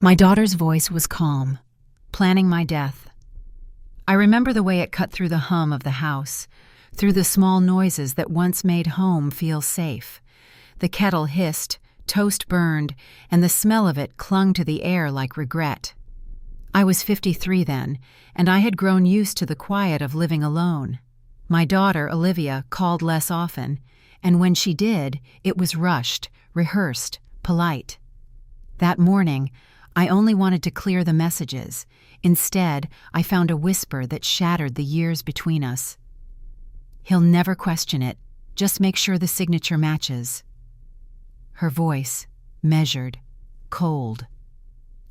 My daughter's voice was calm, planning my death. I remember the way it cut through the hum of the house, through the small noises that once made home feel safe. The kettle hissed, toast burned, and the smell of it clung to the air like regret. I was 53 then, and I had grown used to the quiet of living alone. My daughter, Olivia, called less often, and when she did, it was rushed, rehearsed, polite. That morning, I only wanted to clear the messages. Instead, I found a whisper that shattered the years between us. "He'll never question it. Just make sure the signature matches." Her voice, measured, cold.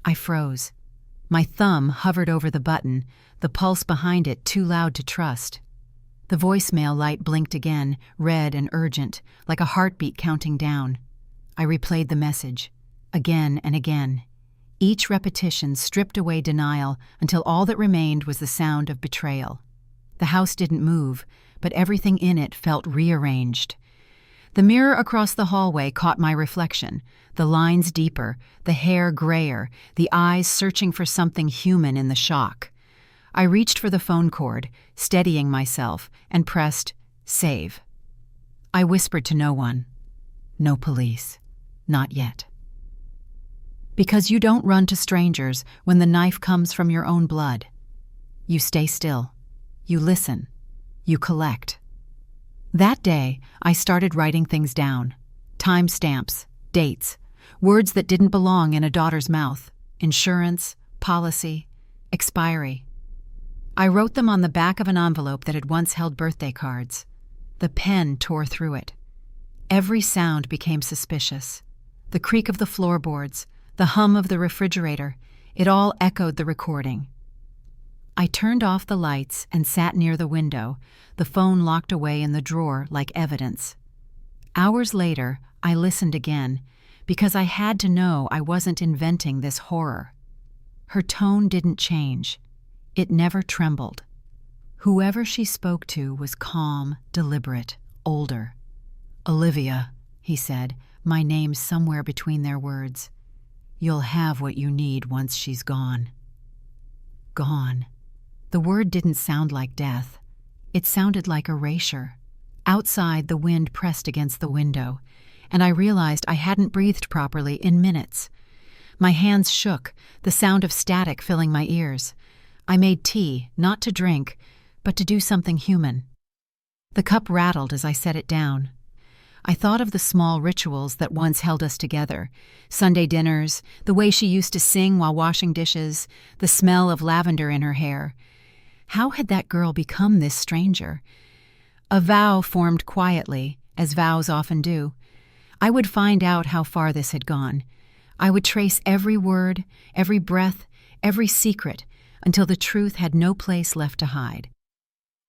I froze. My thumb hovered over the button, the pulse behind it too loud to trust. The voicemail light blinked again, red and urgent, like a heartbeat counting down. I replayed the message, again and again. Each repetition stripped away denial until all that remained was the sound of betrayal. The house didn't move, but everything in it felt rearranged. The mirror across the hallway caught my reflection, the lines deeper, the hair grayer, the eyes searching for something human in the shock. I reached for the phone cord, steadying myself, and pressed save. I whispered to no one. No police. Not yet. Because you don't run to strangers when the knife comes from your own blood. You stay still. You listen. You collect. That day, I started writing things down. Timestamps, dates, words that didn't belong in a daughter's mouth. Insurance, policy, expiry. I wrote them on the back of an envelope that had once held birthday cards. The pen tore through it. Every sound became suspicious. The creak of the floorboards, the hum of the refrigerator, it all echoed the recording. I turned off the lights and sat near the window, the phone locked away in the drawer like evidence. Hours later, I listened again, because I had to know I wasn't inventing this horror. Her tone didn't change. It never trembled. Whoever she spoke to was calm, deliberate, older. "Olivia," he said, my name somewhere between their words. "You'll have what you need once she's gone." Gone. The word didn't sound like death. It sounded like erasure. Outside, the wind pressed against the window, and I realized I hadn't breathed properly in minutes. My hands shook, the sound of static filling my ears. I made tea, not to drink, but to do something human. The cup rattled as I set it down. I thought of the small rituals that once held us together. Sunday dinners, the way she used to sing while washing dishes, the smell of lavender in her hair. How had that girl become this stranger? A vow formed quietly, as vows often do. I would find out how far this had gone. I would trace every word, every breath, every secret, until the truth had no place left to hide.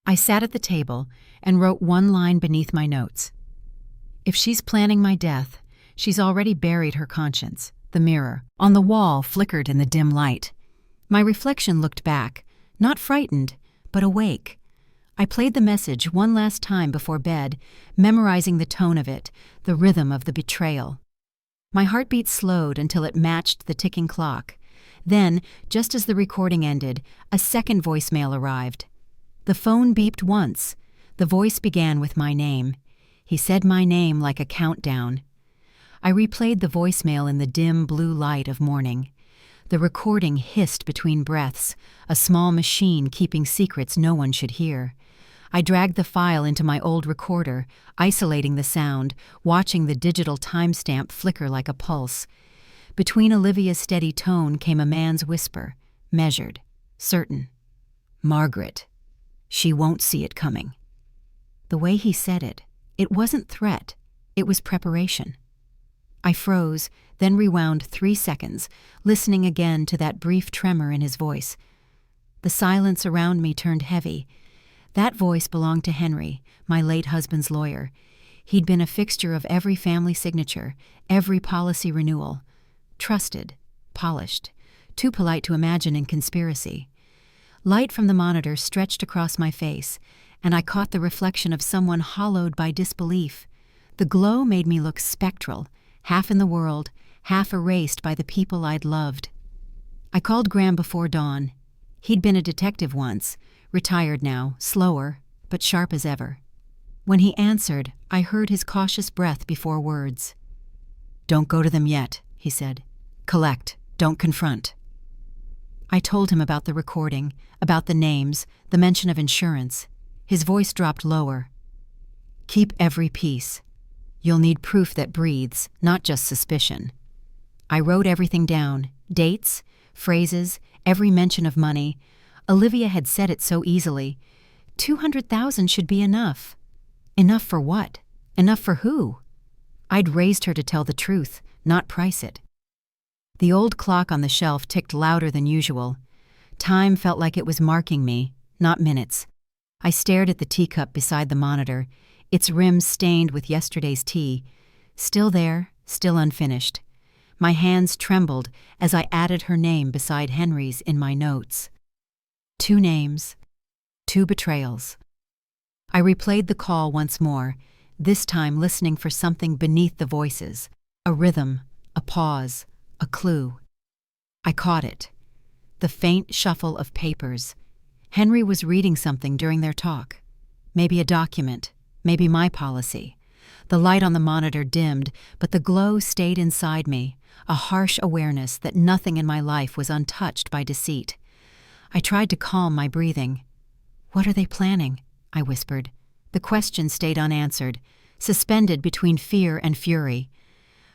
I sat at the table and wrote one line beneath my notes. If she's planning my death, she's already buried her conscience. The mirror on the wall flickered in the dim light. My reflection looked back, not frightened, but awake. I played the message one last time before bed, memorizing the tone of it, the rhythm of the betrayal. My heartbeat slowed until it matched the ticking clock. Then, just as the recording ended, a second voicemail arrived. The phone beeped once. The voice began with my name. He said my name like a countdown. I replayed the voicemail in the dim blue light of morning. The recording hissed between breaths, a small machine keeping secrets no one should hear. I dragged the file into my old recorder, isolating the sound, watching the digital timestamp flicker like a pulse. Between Olivia's steady tone came a man's whisper, measured, certain. "Margaret. She won't see it coming." The way he said it, it wasn't threat, it was preparation. I froze, then rewound 3 seconds, listening again to that brief tremor in his voice. The silence around me turned heavy. That voice belonged to Henry, my late husband's lawyer. He'd been a fixture of every family signature, every policy renewal. Trusted, polished, too polite to imagine in conspiracy. Light from the monitor stretched across my face, and I caught the reflection of someone hollowed by disbelief. The glow made me look spectral, half in the world, half erased by the people I'd loved. I called Graham before dawn. He'd been a detective once, retired now, slower, but sharp as ever. When he answered, I heard his cautious breath before words. "Don't go to them yet," he said. "Collect, don't confront." I told him about the recording, about the names, the mention of insurance. His voice dropped lower. "Keep every piece. You'll need proof that breathes, not just suspicion." I wrote everything down, dates, phrases, every mention of money. Olivia had said it so easily. 200,000 should be enough. Enough for what? Enough for who? I'd raised her to tell the truth, not price it. The old clock on the shelf ticked louder than usual. Time felt like it was marking me, not minutes. I stared at the teacup beside the monitor, its rim stained with yesterday's tea. Still there, still unfinished. My hands trembled as I added her name beside Henry's in my notes. 2 names, 2 betrayals. I replayed the call once more, this time listening for something beneath the voices, a rhythm, a pause, a clue. I caught it. The faint shuffle of papers. Henry was reading something during their talk. Maybe a document, maybe my policy. The light on the monitor dimmed, but the glow stayed inside me, a harsh awareness that nothing in my life was untouched by deceit. I tried to calm my breathing. "What are they planning?" I whispered. The question stayed unanswered, suspended between fear and fury.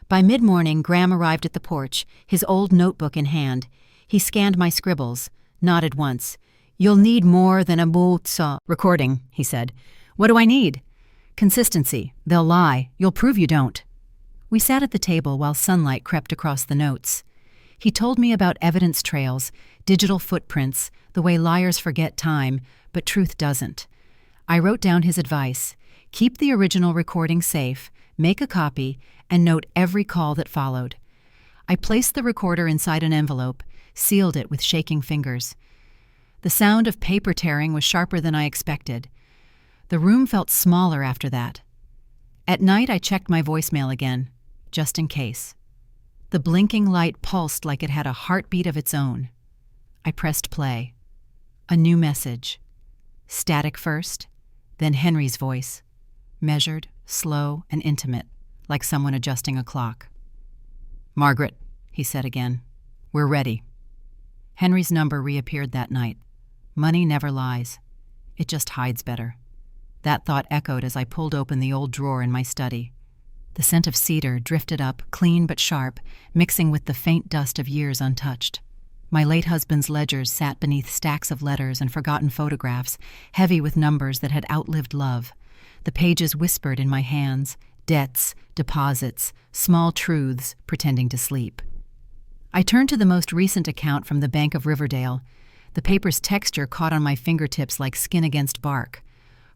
By mid-morning, Graham arrived at the porch, his old notebook in hand. He scanned my scribbles, nodded once. "You'll need more than a multa recording," he said. "What do I need?" "Consistency. They'll lie. You'll prove you don't." We sat at the table while sunlight crept across the notes. He told me about evidence trails, digital footprints, the way liars forget time, but truth doesn't. I wrote down his advice. Keep the original recording safe, make a copy, and note every call that followed. I placed the recorder inside an envelope, sealed it with shaking fingers. The sound of paper tearing was sharper than I expected. The room felt smaller after that. At night, I checked my voicemail again, just in case. The blinking light pulsed like it had a heartbeat of its own. I pressed play. A new message. Static first, then Henry's voice. Measured, slow, and intimate, like someone adjusting a clock. "Margaret," he said again, "we're ready." Henry's number reappeared that night. Money never lies. It just hides better. That thought echoed as I pulled open the old drawer in my study. The scent of cedar drifted up, clean but sharp, mixing with the faint dust of years untouched. My late husband's ledgers sat beneath stacks of letters and forgotten photographs, heavy with numbers that had outlived love. The pages whispered in my hands, debts, deposits, small truths pretending to sleep. I turned to the most recent account from the Bank of Riverdale. The paper's texture caught on my fingertips like skin against bark.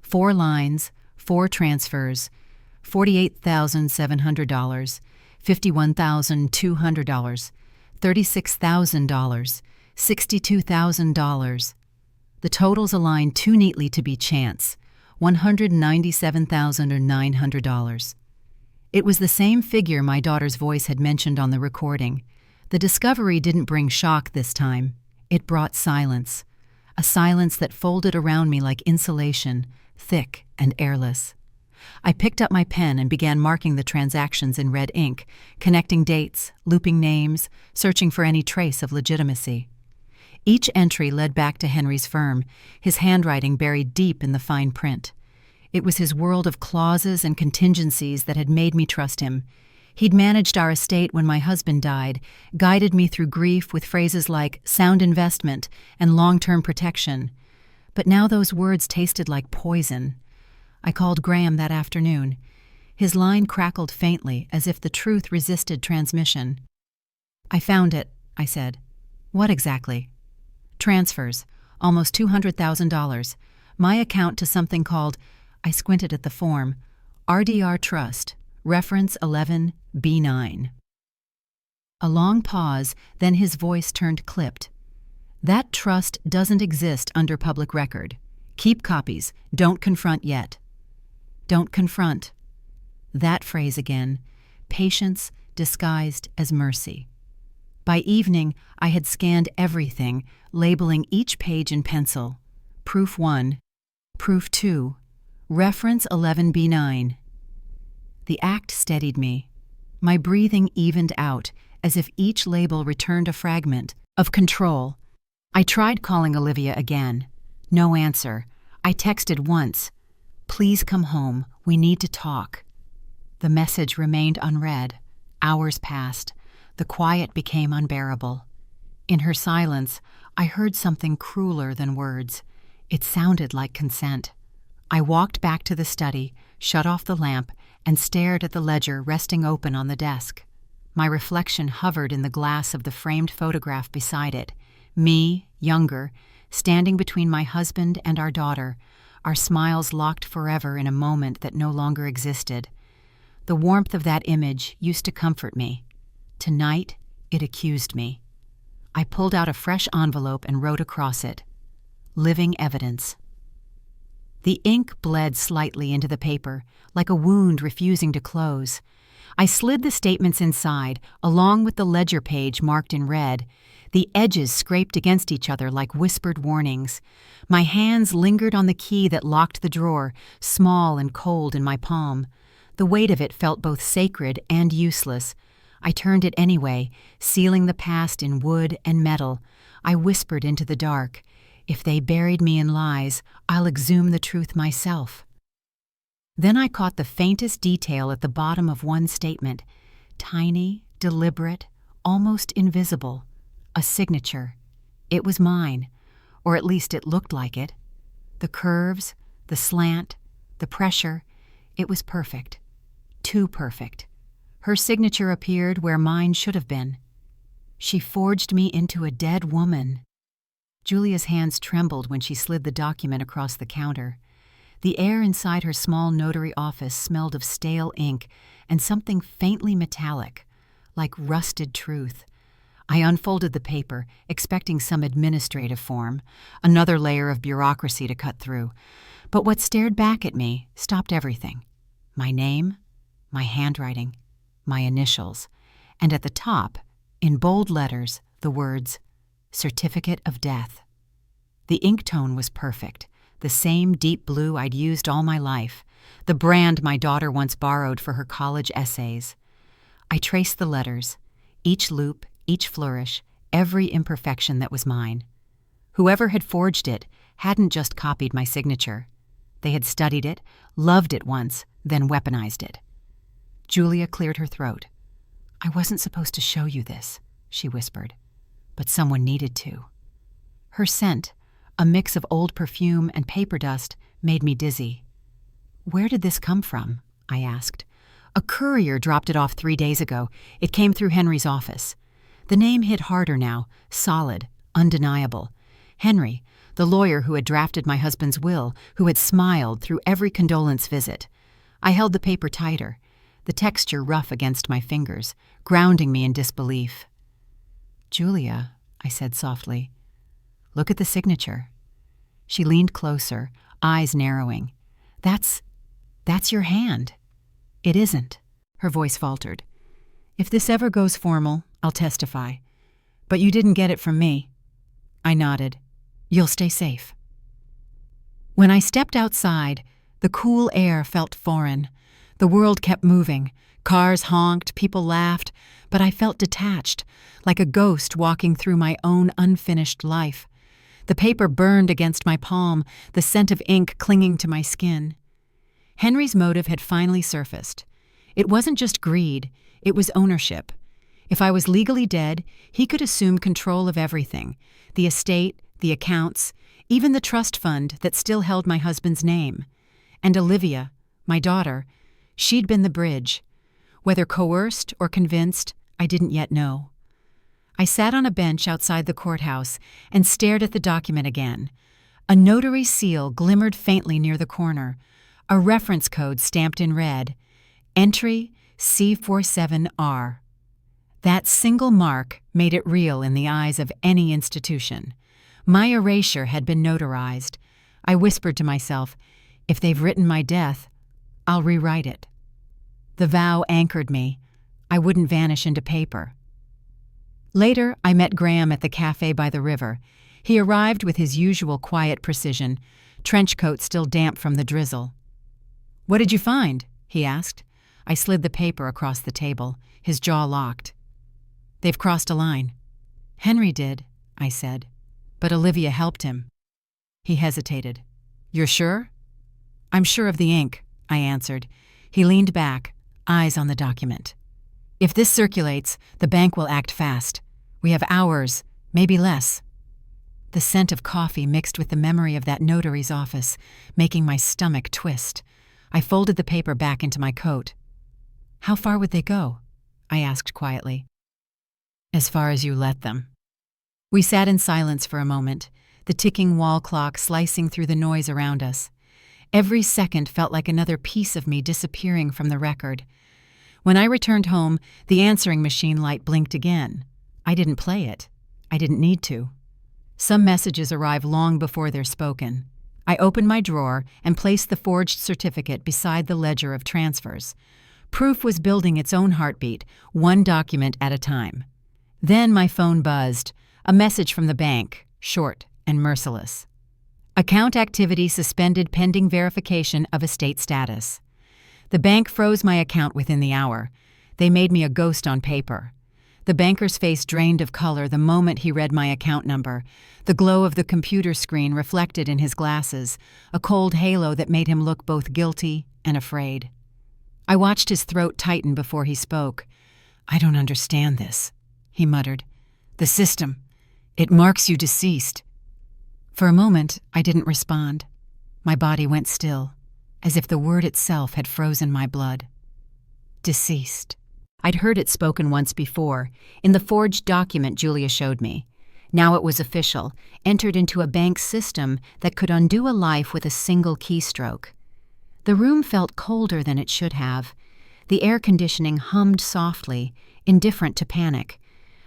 4 lines, 4 transfers, $48,700, $51,200, $36,000, $62,000. The totals aligned too neatly to be chance, $197,900. It was the same figure my daughter's voice had mentioned on the recording. The discovery didn't bring shock this time. It brought silence, a silence that folded around me like insulation, thick and airless. I picked up my pen and began marking the transactions in red ink, connecting dates, looping names, searching for any trace of legitimacy. Each entry led back to Henry's firm, his handwriting buried deep in the fine print. It was his world of clauses and contingencies that had made me trust him. He'd managed our estate when my husband died, guided me through grief with phrases like sound investment and long-term protection. But now those words tasted like poison. I called Graham that afternoon. His line crackled faintly, as if the truth resisted transmission. "I found it," I said. "What exactly?" "Transfers, almost $200,000. My account to something called," I squinted at the form, "RDR Trust, reference 11B9. A long pause, then his voice turned clipped. "That trust doesn't exist under public record. Keep copies. Don't confront yet." Don't confront. That phrase again, patience disguised as mercy. By evening, I had scanned everything, labeling each page in pencil. Proof 1, Proof 2, Reference 11B9. The act steadied me. My breathing evened out, as if each label returned a fragment of control. I tried calling Olivia again. No answer. I texted once. "Please come home. We need to talk." The message remained unread. Hours passed. The quiet became unbearable. In her silence, I heard something crueler than words. It sounded like consent. I walked back to the study, shut off the lamp, and stared at the ledger resting open on the desk. My reflection hovered in the glass of the framed photograph beside it. Me, younger, standing between my husband and our daughter, our smiles locked forever in a moment that no longer existed. The warmth of that image used to comfort me. Tonight, it accused me. I pulled out a fresh envelope and wrote across it, "Living evidence." The ink bled slightly into the paper, like a wound refusing to close. I slid the statements inside, along with the ledger page marked in red. The edges scraped against each other like whispered warnings. My hands lingered on the key that locked the drawer, small and cold in my palm. The weight of it felt both sacred and useless. I turned it anyway, sealing the past in wood and metal. I whispered into the dark, "If they buried me in lies, I'll exhume the truth myself." Then I caught the faintest detail at the bottom of one statement, tiny, deliberate, almost invisible. A signature. It was mine, or at least it looked like it. The curves, the slant, the pressure, it was perfect. Too perfect. Her signature appeared where mine should have been. She forged me into a dead woman. Julia's hands trembled when she slid the document across the counter. The air inside her small notary office smelled of stale ink and something faintly metallic, like rusted truth. I unfolded the paper, expecting some administrative form, another layer of bureaucracy to cut through. But what stared back at me stopped everything. My name, my handwriting, my initials, and at the top, in bold letters, the words, "Certificate of Death." The ink tone was perfect, the same deep blue I'd used all my life, the brand my daughter once borrowed for her college essays. I traced the letters, each loop, each flourish, every imperfection that was mine. Whoever had forged it hadn't just copied my signature. They had studied it, loved it once, then weaponized it. Julia cleared her throat. "I wasn't supposed to show you this," she whispered, "but someone needed to." Her scent, a mix of old perfume and paper dust, made me dizzy. "Where did this come from?" I asked. "A courier dropped it off 3 days ago. It came through Henry's office." The name hit harder now, solid, undeniable. Henry, the lawyer who had drafted my husband's will, who had smiled through every condolence visit. I held the paper tighter, the texture rough against my fingers, grounding me in disbelief. "Julia," I said softly, "look at the signature." She leaned closer, eyes narrowing. That's your hand." "It isn't," her voice faltered. "If this ever goes formal, I'll testify. But you didn't get it from me." I nodded. "You'll stay safe." When I stepped outside, the cool air felt foreign. The world kept moving. Cars honked, people laughed, but I felt detached, like a ghost walking through my own unfinished life. The paper burned against my palm, the scent of ink clinging to my skin. Henry's motive had finally surfaced. It wasn't just greed, it was ownership. If I was legally dead, he could assume control of everything, the estate, the accounts, even the trust fund that still held my husband's name. And Olivia, my daughter, she'd been the bridge. Whether coerced or convinced, I didn't yet know. I sat on a bench outside the courthouse and stared at the document again. A notary seal glimmered faintly near the corner, a reference code stamped in red, entry C47R. That single mark made it real in the eyes of any institution. My erasure had been notarized. I whispered to myself, if they've written my death, I'll rewrite it. The vow anchored me. I wouldn't vanish into paper. Later, I met Graham at the cafe by the river. He arrived with his usual quiet precision, trench coat still damp from the drizzle. "What did you find?" he asked. I slid the paper across the table, his jaw locked. "They've crossed a line." "Henry did," I said, "but Olivia helped him." He hesitated. "You're sure?" "I'm sure of the ink," I answered. He leaned back, eyes on the document. "If this circulates, the bank will act fast. We have hours, maybe less." The scent of coffee mixed with the memory of that notary's office, making my stomach twist. I folded the paper back into my coat. "How far would they go?" I asked quietly. "As far as you let them." We sat in silence for a moment, the ticking wall clock slicing through the noise around us. Every second felt like another piece of me disappearing from the record. When I returned home, the answering machine light blinked again. I didn't play it. I didn't need to. Some messages arrive long before they're spoken. I opened my drawer and placed the forged certificate beside the ledger of transfers. Proof was building its own heartbeat, one document at a time. Then my phone buzzed, a message from the bank, short and merciless. "Account activity suspended pending verification of estate status." The bank froze my account within the hour. They made me a ghost on paper. The banker's face drained of color the moment he read my account number, the glow of the computer screen reflected in his glasses, a cold halo that made him look both guilty and afraid. I watched his throat tighten before he spoke. "I don't understand this," he muttered. "The system, it marks you deceased." For a moment, I didn't respond. My body went still, as if the word itself had frozen my blood. Deceased. I'd heard it spoken once before, in the forged document Julia showed me. Now it was official, entered into a bank system that could undo a life with a single keystroke. The room felt colder than it should have. The air conditioning hummed softly, indifferent to panic.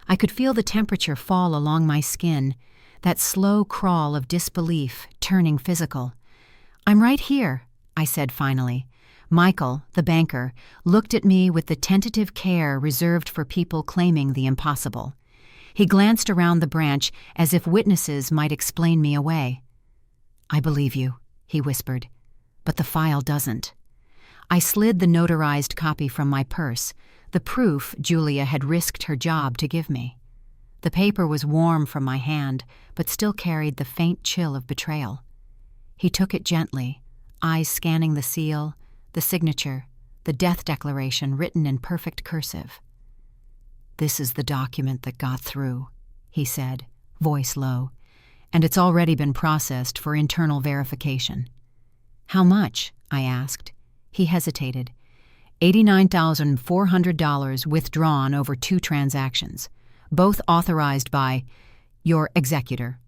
I could feel the temperature fall along my skin, that slow crawl of disbelief turning physical. "I'm right here," I said finally. Michael, the banker, looked at me with the tentative care reserved for people claiming the impossible. He glanced around the branch as if witnesses might explain me away. "I believe you," he whispered, "but the file doesn't." I slid the notarized copy from my purse, the proof Julia had risked her job to give me. The paper was warm from my hand, but still carried the faint chill of betrayal. He took it gently, eyes scanning the seal, the signature, the death declaration written in perfect cursive. "This is the document that got through," he said, voice low, "and it's already been processed for internal verification." "How much?" I asked. He hesitated. $89,400 withdrawn over 2 transactions, both authorized by your executor.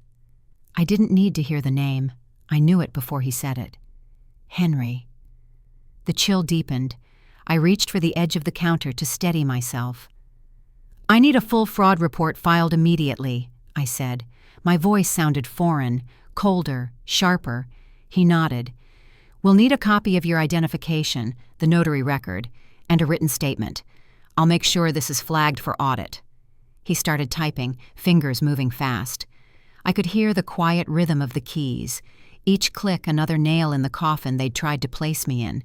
I didn't need to hear the name. I knew it before he said it. Henry. The chill deepened. I reached for the edge of the counter to steady myself. "I need a full fraud report filed immediately," I said. My voice sounded foreign, colder, sharper. He nodded. "We'll need a copy of your identification, the notary record, and a written statement. I'll make sure this is flagged for audit." He started typing, fingers moving fast. I could hear the quiet rhythm of the keys, each click another nail in the coffin they'd tried to place me in.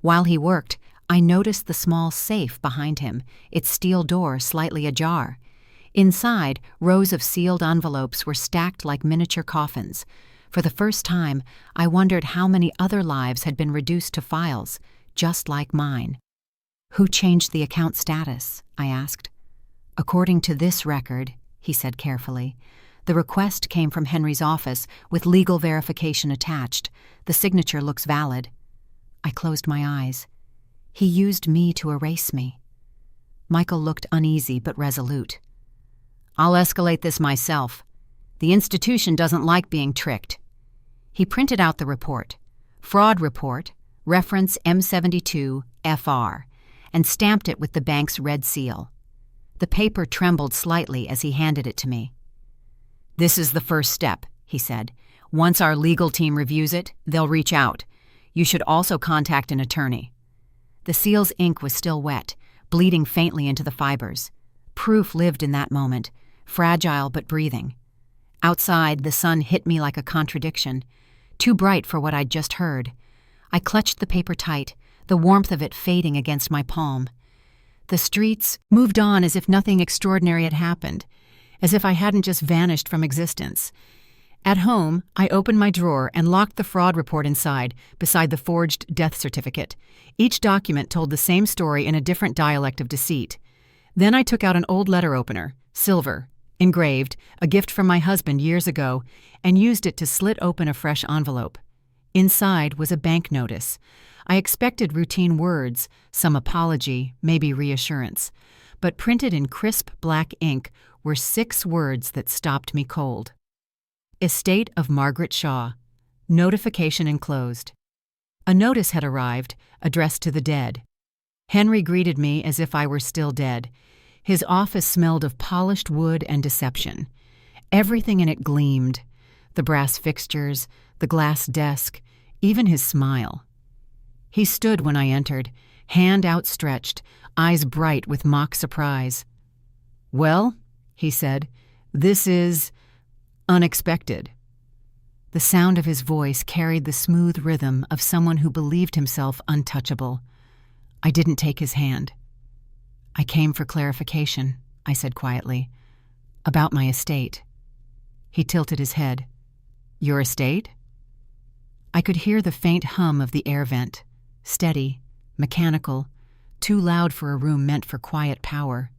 While he worked, I noticed the small safe behind him, its steel door slightly ajar. Inside, rows of sealed envelopes were stacked like miniature coffins. For the first time, I wondered how many other lives had been reduced to files, just like mine. "Who changed the account status?" I asked. "According to this record," he said carefully, "the request came from Henry's office with legal verification attached. The signature looks valid." I closed my eyes. He used me to erase me. Michael looked uneasy but resolute. "I'll escalate this myself. The institution doesn't like being tricked." He printed out the report. Fraud report, reference M72-FR, and stamped it with the bank's red seal. The paper trembled slightly as he handed it to me. "This is the first step," he said. "Once our legal team reviews it, they'll reach out. You should also contact an attorney." The seal's ink was still wet, bleeding faintly into the fibers. Proof lived in that moment, fragile but breathing. Outside, the sun hit me like a contradiction, too bright for what I'd just heard. I clutched the paper tight, the warmth of it fading against my palm. The streets moved on as if nothing extraordinary had happened, as if I hadn't just vanished from existence. At home, I opened my drawer and locked the fraud report inside, beside the forged death certificate. Each document told the same story in a different dialect of deceit. Then I took out an old letter opener, silver, engraved, a gift from my husband years ago, and used it to slit open a fresh envelope. Inside was a bank notice. I expected routine words, some apology, maybe reassurance. But printed in crisp black ink were 6 words that stopped me cold. Estate of Margaret Shaw. Notification enclosed. A notice had arrived, addressed to the dead. Henry greeted me as if I were still dead. His office smelled of polished wood and deception. Everything in it gleamed. The brass fixtures, the glass desk, even his smile. He stood when I entered, hand outstretched, eyes bright with mock surprise. "Well," he said, "this is unexpected." The sound of his voice carried the smooth rhythm of someone who believed himself untouchable. I didn't take his hand. "I came for clarification," I said quietly, "about my estate." He tilted his head. "Your estate?" I could hear the faint hum of the air vent, steady, mechanical, too loud for a room meant for quiet power.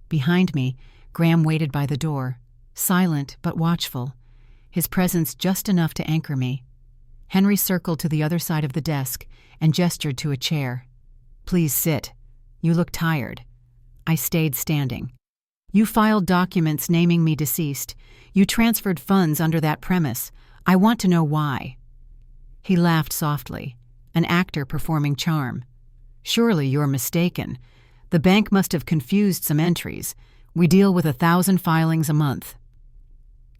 Behind me, Graham waited by the door, silent but watchful, his presence just enough to anchor me. Henry circled to the other side of the desk and gestured to a chair. "Please sit. You look tired." I stayed standing. "You filed documents naming me deceased. You transferred funds under that premise. I want to know why." He laughed softly, an actor performing charm. "Surely you're mistaken. The bank must have confused some entries. We deal with 1,000 filings a month."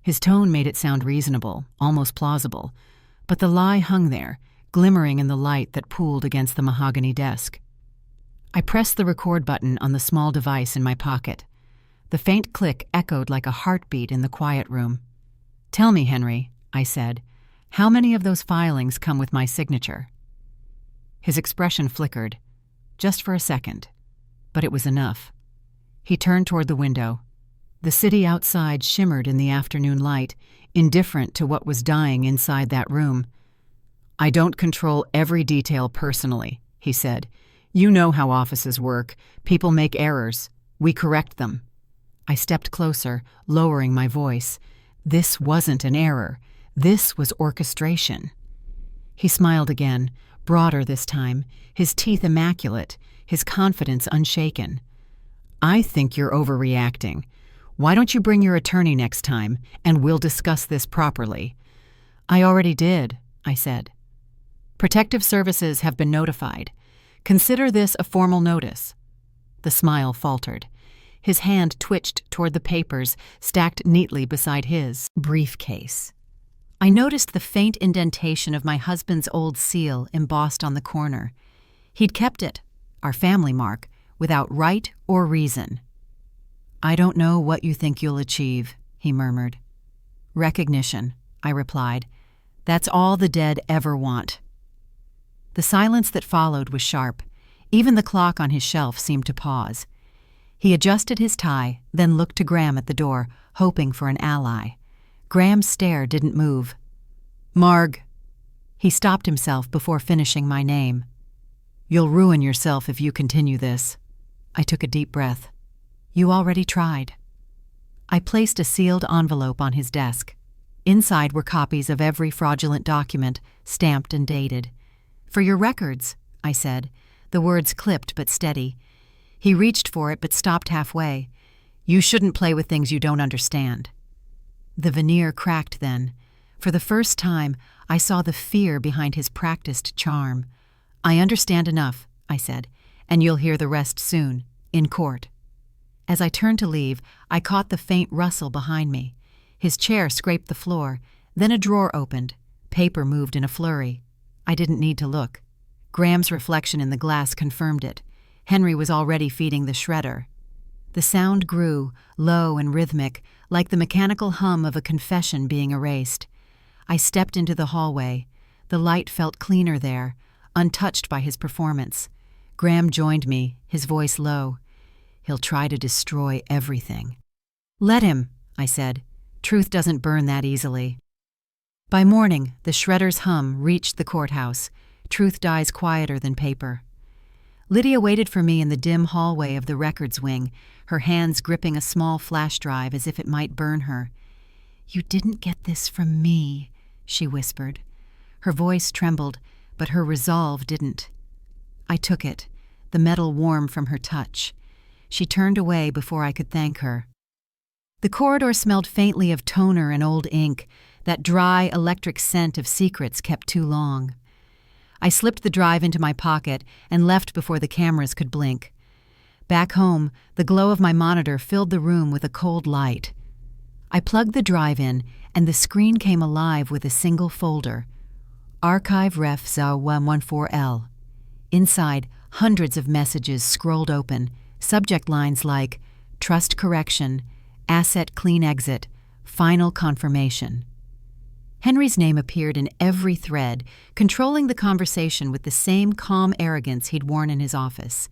His tone made it sound reasonable, almost plausible, but the lie hung there, glimmering in the light that pooled against the mahogany desk. I pressed the record button on the small device in my pocket. The faint click echoed like a heartbeat in the quiet room. "Tell me, Henry," I said, "how many of those filings come with my signature?" His expression flickered, just for a second, but it was enough. He turned toward the window. The city outside shimmered in the afternoon light, indifferent to what was dying inside that room. "I don't control every detail personally," he said. "You know how offices work. People make errors. We correct them." I stepped closer, lowering my voice. This wasn't an error. This was orchestration. He smiled again, broader this time, his teeth immaculate, his confidence unshaken. "I think you're overreacting. Why don't you bring your attorney next time, and we'll discuss this properly?" "I already did," I said. "Protective services have been notified. Consider this a formal notice." The smile faltered. His hand twitched toward the papers stacked neatly beside his briefcase. I noticed the faint indentation of my husband's old seal embossed on the corner. He'd kept it, our family mark, without right or reason. "I don't know what you think you'll achieve," he murmured. "Recognition," I replied. "That's all the dead ever want." The silence that followed was sharp. Even the clock on his shelf seemed to pause. He adjusted his tie, then looked to Graham at the door, hoping for an ally. Graham's stare didn't move. "Marg." He stopped himself before finishing my name. "You'll ruin yourself if you continue this." I took a deep breath. "You already tried." I placed a sealed envelope on his desk. Inside were copies of every fraudulent document, stamped and dated. "For your records," I said, the words clipped but steady. He reached for it but stopped halfway. "You shouldn't play with things you don't understand." The veneer cracked then. For the first time, I saw the fear behind his practiced charm. "I understand enough," I said, "and you'll hear the rest soon, in court." As I turned to leave, I caught the faint rustle behind me. His chair scraped the floor, then a drawer opened. Paper moved in a flurry. I didn't need to look. Graham's reflection in the glass confirmed it. Henry was already feeding the shredder. The sound grew, low and rhythmic, like the mechanical hum of a confession being erased. I stepped into the hallway. The light felt cleaner there, untouched by his performance. Graham joined me, his voice low. He'll try to destroy everything. Let him, I said. Truth doesn't burn that easily. By morning, the shredder's hum reached the courthouse. Truth dies quieter than paper. Lydia waited for me in the dim hallway of the records wing, her hands gripping a small flash drive as if it might burn her. You didn't get this from me, she whispered. Her voice trembled, but her resolve didn't. I took it, the metal warm from her touch. She turned away before I could thank her. The corridor smelled faintly of toner and old ink. That dry, electric scent of secrets kept too long. I slipped the drive into my pocket and left before the cameras could blink. Back home, the glow of my monitor filled the room with a cold light. I plugged the drive in, and the screen came alive with a single folder. Archive Ref ZA114L. Inside, hundreds of messages scrolled open, subject lines like Trust Correction, Asset Clean Exit, Final Confirmation. Henry's name appeared in every thread, controlling the conversation with the same calm arrogance he'd worn in his office.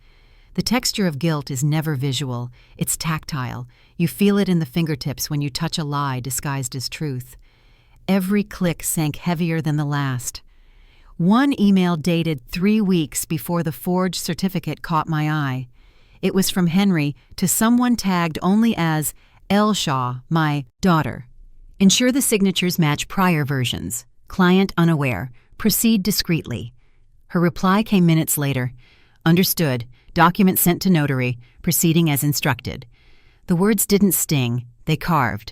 The texture of guilt is never visual, it's tactile. You feel it in the fingertips when you touch a lie disguised as truth. Every click sank heavier than the last. One email dated 3 weeks before the forged certificate caught my eye. It was from Henry to someone tagged only as Elshaw, my daughter. Ensure the signatures match prior versions. Client unaware. Proceed discreetly. Her reply came minutes later. Understood. Document sent to notary. Proceeding as instructed. The words didn't sting. They carved.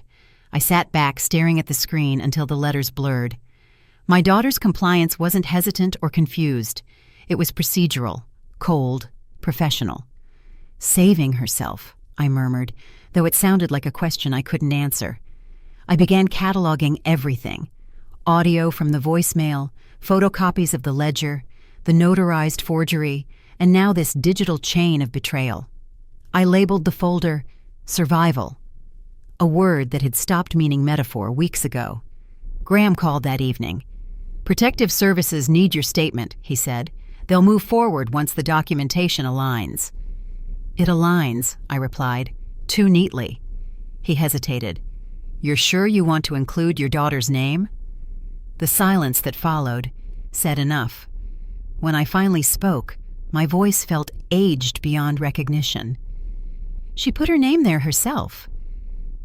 I sat back staring at the screen until the letters blurred. My daughter's compliance wasn't hesitant or confused. It was procedural, cold, professional. Saving herself, I murmured, though it sounded like a question I couldn't answer. I began cataloging everything. Audio from the voicemail, photocopies of the ledger, the notarized forgery, and now this digital chain of betrayal. I labeled the folder Survival, a word that had stopped meaning metaphor weeks ago. Graham called that evening. Protective Services need your statement, he said. They'll move forward once the documentation aligns. It aligns, I replied, too neatly. He hesitated. You're sure you want to include your daughter's name? The silence that followed said enough. When I finally spoke, my voice felt aged beyond recognition. She put her name there herself.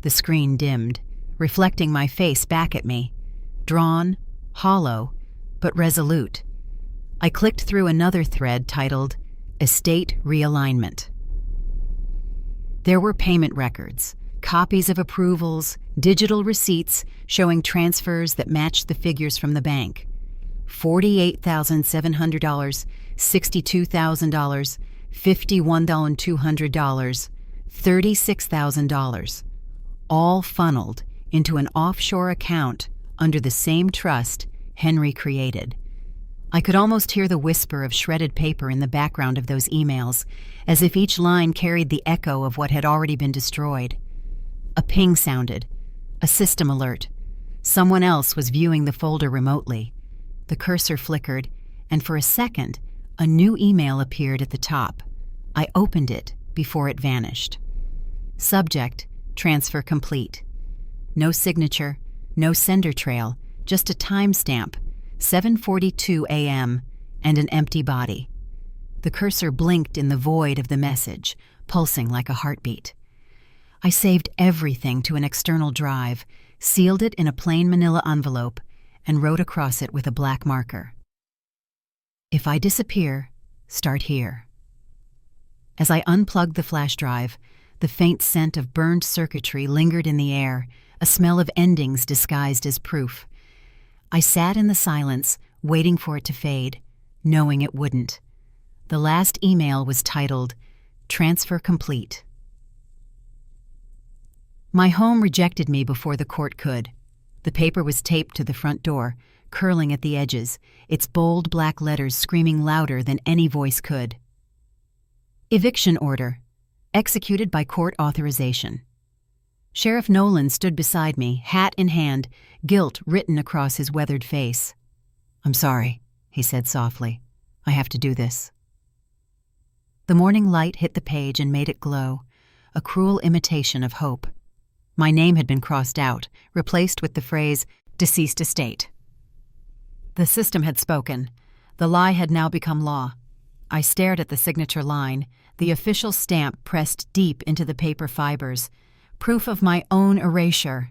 The screen dimmed, reflecting my face back at me. Drawn, hollow, but resolute. I clicked through another thread titled Estate Realignment. There were payment records, copies of approvals, digital receipts showing transfers that matched the figures from the bank. $48,700, $62,000, $51,200, $36,000, all funneled into an offshore account under the same trust Henry created. I could almost hear the whisper of shredded paper in the background of those emails, as if each line carried the echo of what had already been destroyed. A ping sounded, a system alert. Someone else was viewing the folder remotely. The cursor flickered, and for a second, a new email appeared at the top. I opened it before it vanished. Subject, transfer complete. No signature, no sender trail, just a timestamp, 7:42 a.m., and an empty body. The cursor blinked in the void of the message, pulsing like a heartbeat. I saved everything to an external drive, sealed it in a plain manila envelope, and wrote across it with a black marker. If I disappear, start here. As I unplugged the flash drive, the faint scent of burned circuitry lingered in the air, a smell of endings disguised as proof. I sat in the silence, waiting for it to fade, knowing it wouldn't. The last email was titled, Transfer Complete. My home rejected me before the court could. The paper was taped to the front door, curling at the edges, its bold black letters screaming louder than any voice could. Eviction order. executed by court authorization. Sheriff Nolan stood beside me, hat in hand, guilt written across his weathered face. "I'm sorry," he said softly. "I have to do this." The morning light hit the page and made it glow, a cruel imitation of hope. My name had been crossed out, replaced with the phrase, "Deceased estate." The system had spoken. The lie had now become law. I stared at the signature line, the official stamp pressed deep into the paper fibers, proof of my own erasure.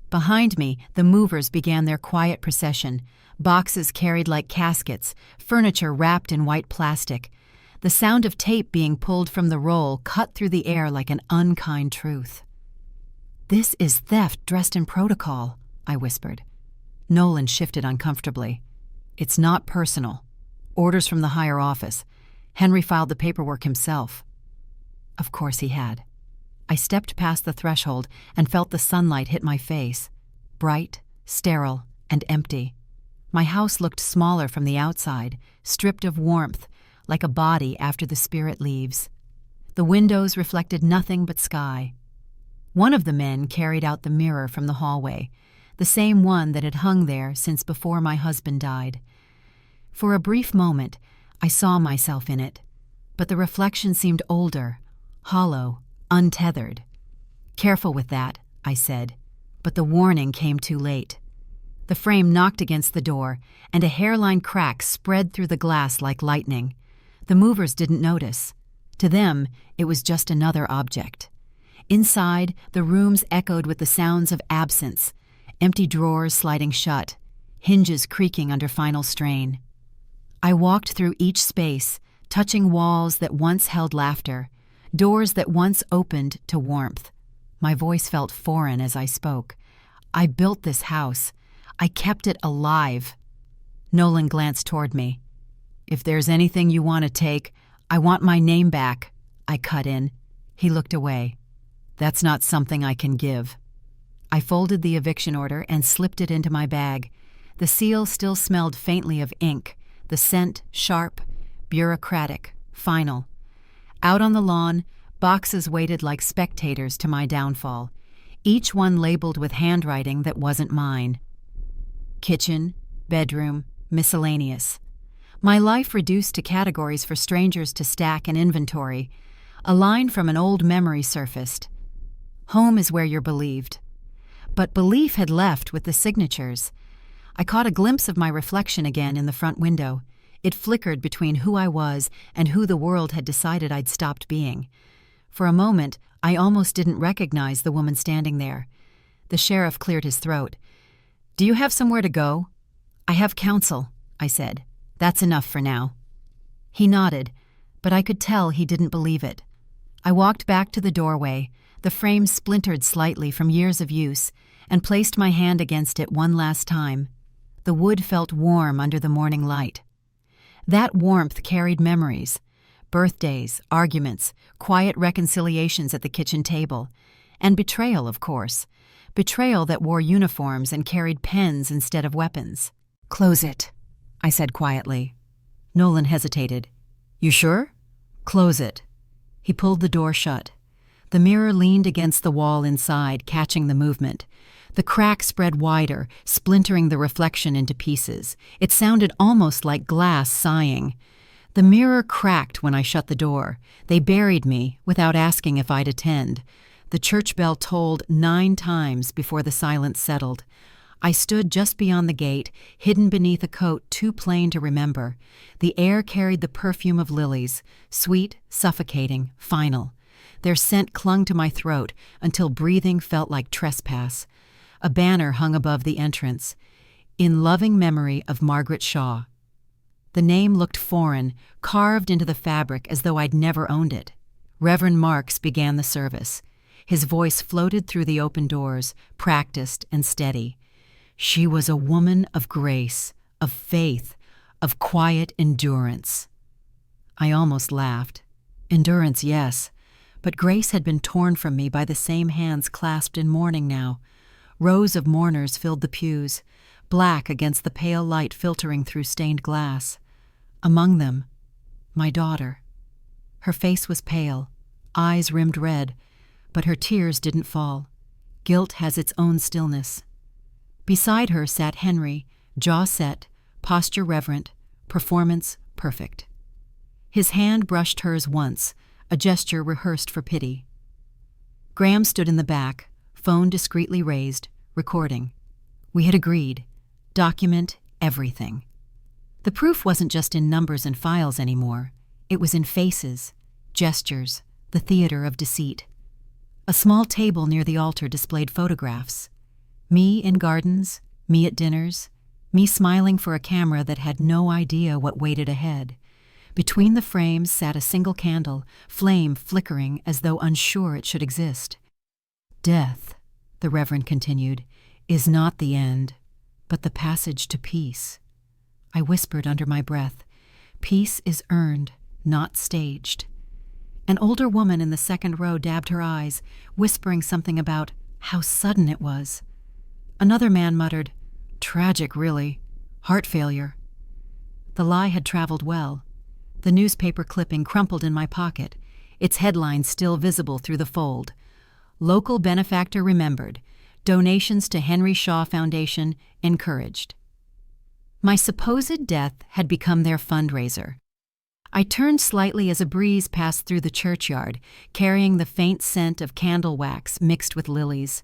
Behind me, the movers began their quiet procession, boxes carried like caskets, furniture wrapped in white plastic. The sound of tape being pulled from the roll cut through the air like an unkind truth. "This is theft dressed in protocol," I whispered. Nolan shifted uncomfortably. "It's not personal. Orders from the higher office. Henry filed the paperwork himself." Of course he had. I stepped past the threshold and felt the sunlight hit my face. Bright, sterile, and empty. My house looked smaller from the outside, stripped of warmth, like a body after the spirit leaves. The windows reflected nothing but sky. One of the men carried out the mirror from the hallway, the same one that had hung there since before my husband died. For a brief moment, I saw myself in it, but the reflection seemed older, hollow, untethered. "Careful with that," I said, but the warning came too late. The frame knocked against the door, and a hairline crack spread through the glass like lightning. The movers didn't notice. To them, it was just another object. Inside, the rooms echoed with the sounds of absence, empty drawers sliding shut, hinges creaking under final strain. I walked through each space, touching walls that once held laughter, doors that once opened to warmth. My voice felt foreign as I spoke. "I built this house. I kept it alive." Nolan glanced toward me. "If there's anything you want to take, I want my name back," I cut in. He looked away. "That's not something I can give." I folded the eviction order and slipped it into my bag. The seal still smelled faintly of ink, the scent sharp, bureaucratic, final. Out on the lawn, boxes waited like spectators to my downfall, each one labeled with handwriting that wasn't mine. Kitchen, bedroom, miscellaneous. My life reduced to categories for strangers to stack and inventory. A line from an old memory surfaced. "Home is where you're believed." But belief had left with the signatures. I caught a glimpse of my reflection again in the front window. It flickered between who I was and who the world had decided I'd stopped being. For a moment, I almost didn't recognize the woman standing there. The sheriff cleared his throat. "Do you have somewhere to go?" "I have counsel," I said. "That's enough for now." He nodded, but I could tell he didn't believe it. I walked back to the doorway, the frame splintered slightly from years of use, and placed my hand against it one last time. The wood felt warm under the morning light. That warmth carried memories, birthdays, arguments, quiet reconciliations at the kitchen table, and betrayal, of course, betrayal that wore uniforms and carried pens instead of weapons. "Close it," I said quietly. Nolan hesitated. "You sure?" "Close it." He pulled the door shut. The mirror leaned against the wall inside, catching the movement. The crack spread wider, splintering the reflection into pieces. It sounded almost like glass sighing. The mirror cracked when I shut the door. They buried me without asking if I'd attend. The church bell tolled 9 times before the silence settled. I stood just beyond the gate, hidden beneath a coat too plain to remember. The air carried the perfume of lilies, sweet, suffocating, final. Their scent clung to my throat until breathing felt like trespass. A banner hung above the entrance, "In loving memory of Margaret Shaw." The name looked foreign, carved into the fabric as though I'd never owned it. Reverend Marks began the service. His voice floated through the open doors, practiced and steady. She was a woman of grace, of faith, of quiet endurance. I almost laughed. Endurance, yes, but grace had been torn from me by the same hands clasped in mourning now. Rows of mourners filled the pews, black against the pale light filtering through stained glass. Among them, my daughter. Her face was pale, eyes rimmed red, but her tears didn't fall. Guilt has its own stillness. Beside her sat Henry, jaw set, posture reverent, performance perfect. His hand brushed hers once, a gesture rehearsed for pity. Graham stood in the back, phone discreetly raised, recording. We had agreed. Document everything. The proof wasn't just in numbers and files anymore. It was in faces, gestures, the theater of deceit. A small table near the altar displayed photographs. Me in gardens, me at dinners, me smiling for a camera that had no idea what waited ahead. Between the frames sat a single candle, flame flickering as though unsure it should exist. Death, the Reverend continued, is not the end, but the passage to peace. I whispered under my breath, peace is earned, not staged. An older woman in the second row dabbed her eyes, whispering something about how sudden it was. Another man muttered, tragic, really. Heart failure. The lie had traveled well. The newspaper clipping crumpled in my pocket, its headline still visible through the fold. Local benefactor remembered. Donations to Henry Shaw Foundation encouraged. My supposed death had become their fundraiser. I turned slightly as a breeze passed through the churchyard, carrying the faint scent of candle wax mixed with lilies.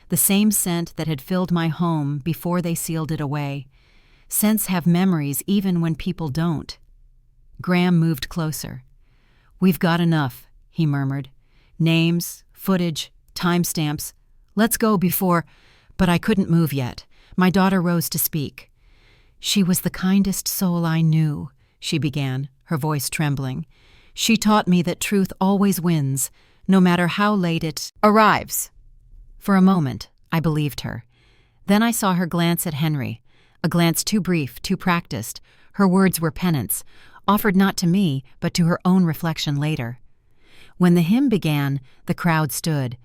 The same scent that had filled my home before they sealed it away. Scents have memories even when people don't. Graham moved closer. We've got enough, he murmured. Names, footage, timestamps. Let's go before... But I couldn't move yet. My daughter rose to speak. She was the kindest soul I knew, she began, her voice trembling. She taught me that truth always wins, no matter how late it arrives. For a moment, I believed her. Then I saw her glance at Henry, a glance too brief, too practiced. Her words were penance, offered not to me, but to her own reflection later. When the hymn began, the crowd stood.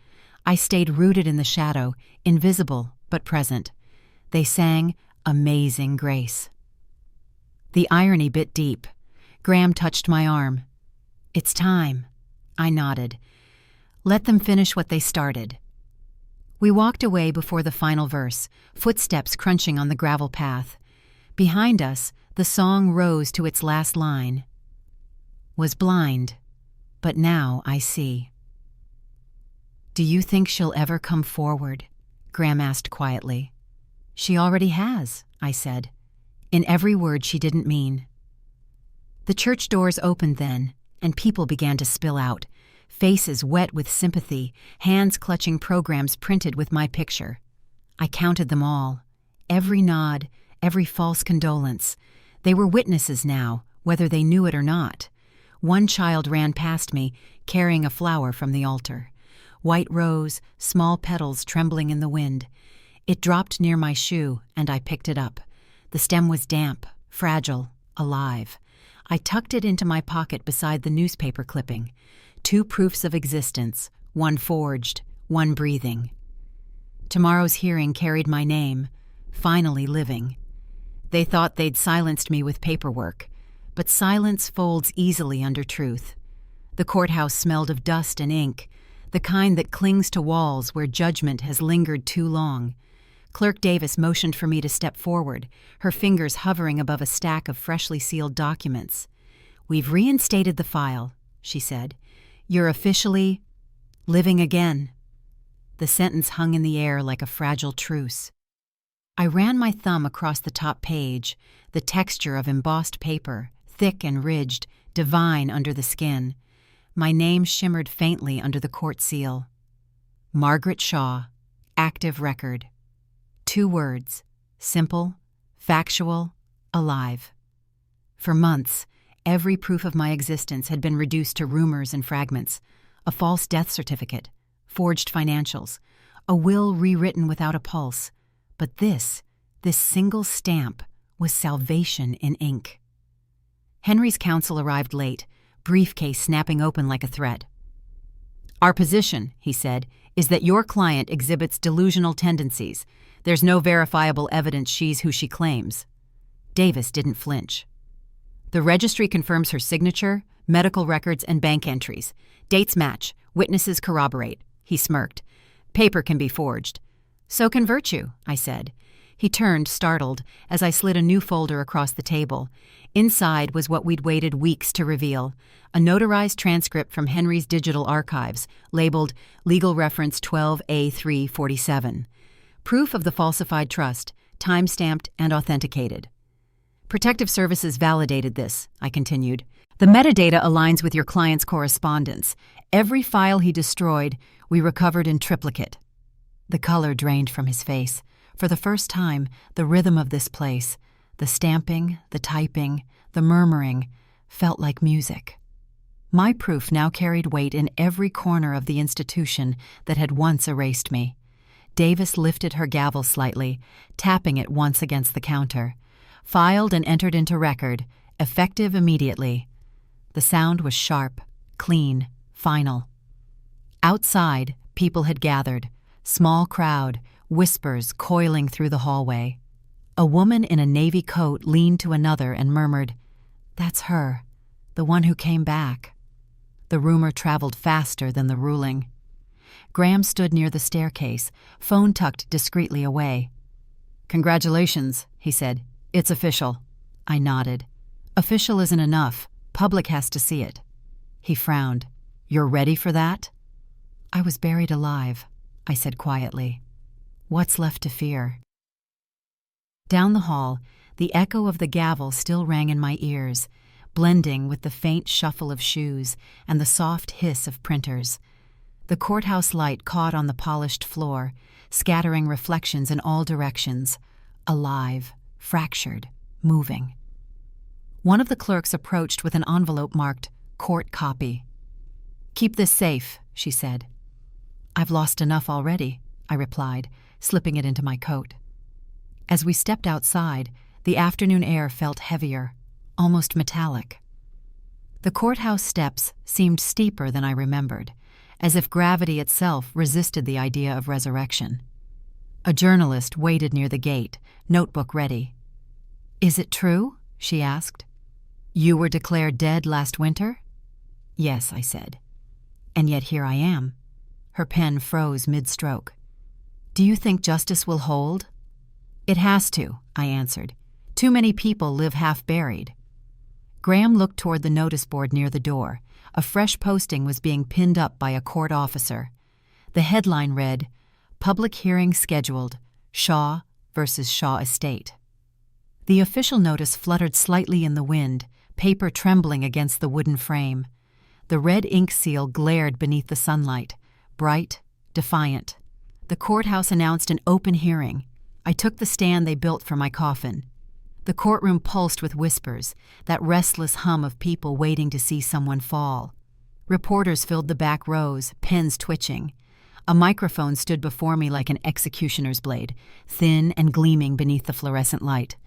I stayed rooted in the shadow, invisible but present. They sang Amazing Grace. The irony bit deep. Graham touched my arm. It's time. I nodded. Let them finish what they started. We walked away before the final verse, footsteps crunching on the gravel path. Behind us, the song rose to its last line. Was blind, but now I see. Do you think she'll ever come forward? Graham asked quietly. She already has, I said, in every word she didn't mean. The church doors opened then, and people began to spill out, faces wet with sympathy, hands clutching programs printed with my picture. I counted them all, every nod, every false condolence. They were witnesses now, whether they knew it or not. One child ran past me, carrying a flower from the altar. White rose, small petals trembling in the wind. It dropped near my shoe, and I picked it up. The stem was damp, fragile, alive. I tucked it into my pocket beside the newspaper clipping. 2 proofs of existence, one forged, one breathing. Tomorrow's hearing carried my name, finally living. They thought they'd silenced me with paperwork, but silence folds easily under truth. The courthouse smelled of dust and ink, the kind that clings to walls where judgment has lingered too long. Clerk Davis motioned for me to step forward, her fingers hovering above a stack of freshly sealed documents. We've reinstated the file, she said. You're officially living again. The sentence hung in the air like a fragile truce. I ran my thumb across the top page, the texture of embossed paper, thick and ridged, divine under the skin. My name shimmered faintly under the court seal. Margaret Shaw, active record. 2 words, simple, factual, alive. For months, every proof of my existence had been reduced to rumors and fragments. A false death certificate, forged financials, a will rewritten without a pulse. But this single stamp, was salvation in ink. Henry's counsel arrived late, briefcase snapping open like a threat. Our position, he said, is that your client exhibits delusional tendencies. There's no verifiable evidence she's who she claims. Davis didn't flinch. The registry confirms her signature, Medical records and bank entries. Dates match. Witnesses corroborate. He smirked. Paper can be forged. So can virtue, I said. He turned, startled, as I slid a new folder across the table. Inside was what we'd waited weeks to reveal, a notarized transcript from Henry's digital archives, labeled Legal Reference 12A347. Proof of the falsified trust, time-stamped and authenticated. Protective Services validated this, I continued. The metadata aligns with your client's correspondence. Every file he destroyed, we recovered in triplicate. The color drained from his face. For the first time, the rhythm of this place, the stamping, the typing, the murmuring, felt like music. My proof now carried weight in every corner of the institution that had once erased me. Davis lifted her gavel slightly, tapping it once against the counter. Filed and entered into record, effective immediately. The sound was sharp, clean, final. Outside, people had gathered. Small crowd, whispers coiling through the hallway. A woman in a navy coat leaned to another and murmured, "That's her, the one who came back." The rumor traveled faster than the ruling. Graham stood near the staircase, phone tucked discreetly away. "Congratulations," he said. "It's official." I nodded. "Official isn't enough. Public has to see it." He frowned. "You're ready for that?" "I was buried alive," I said quietly. "What's left to fear?" Down the hall, the echo of the gavel still rang in my ears, blending with the faint shuffle of shoes and the soft hiss of printers. The courthouse light caught on the polished floor, scattering reflections in all directions, alive, fractured, moving. One of the clerks approached with an envelope marked "Court Copy." "Keep this safe," she said. "I've lost enough already," I replied, slipping it into my coat. As we stepped outside, the afternoon air felt heavier, almost metallic. The courthouse steps seemed steeper than I remembered, as if gravity itself resisted the idea of resurrection. A journalist waited near the gate, notebook ready. "Is it true?" she asked. "You were declared dead last winter?" "Yes," I said. "And yet here I am." Her pen froze mid-stroke. "Do you think justice will hold?" "It has to," I answered. "Too many people live half-buried." Graham looked toward the notice board near the door. A fresh posting was being pinned up by a court officer. The headline read, "Public hearing scheduled, Shaw versus Shaw Estate." The official notice fluttered slightly in the wind, paper trembling against the wooden frame. The red ink seal glared beneath the sunlight, bright, defiant. The courthouse announced an open hearing. I took the stand they built for my coffin. The courtroom pulsed with whispers, that restless hum of people waiting to see someone fall. Reporters filled the back rows, pens twitching. A microphone stood before me like an executioner's blade, thin and gleaming beneath the fluorescent light.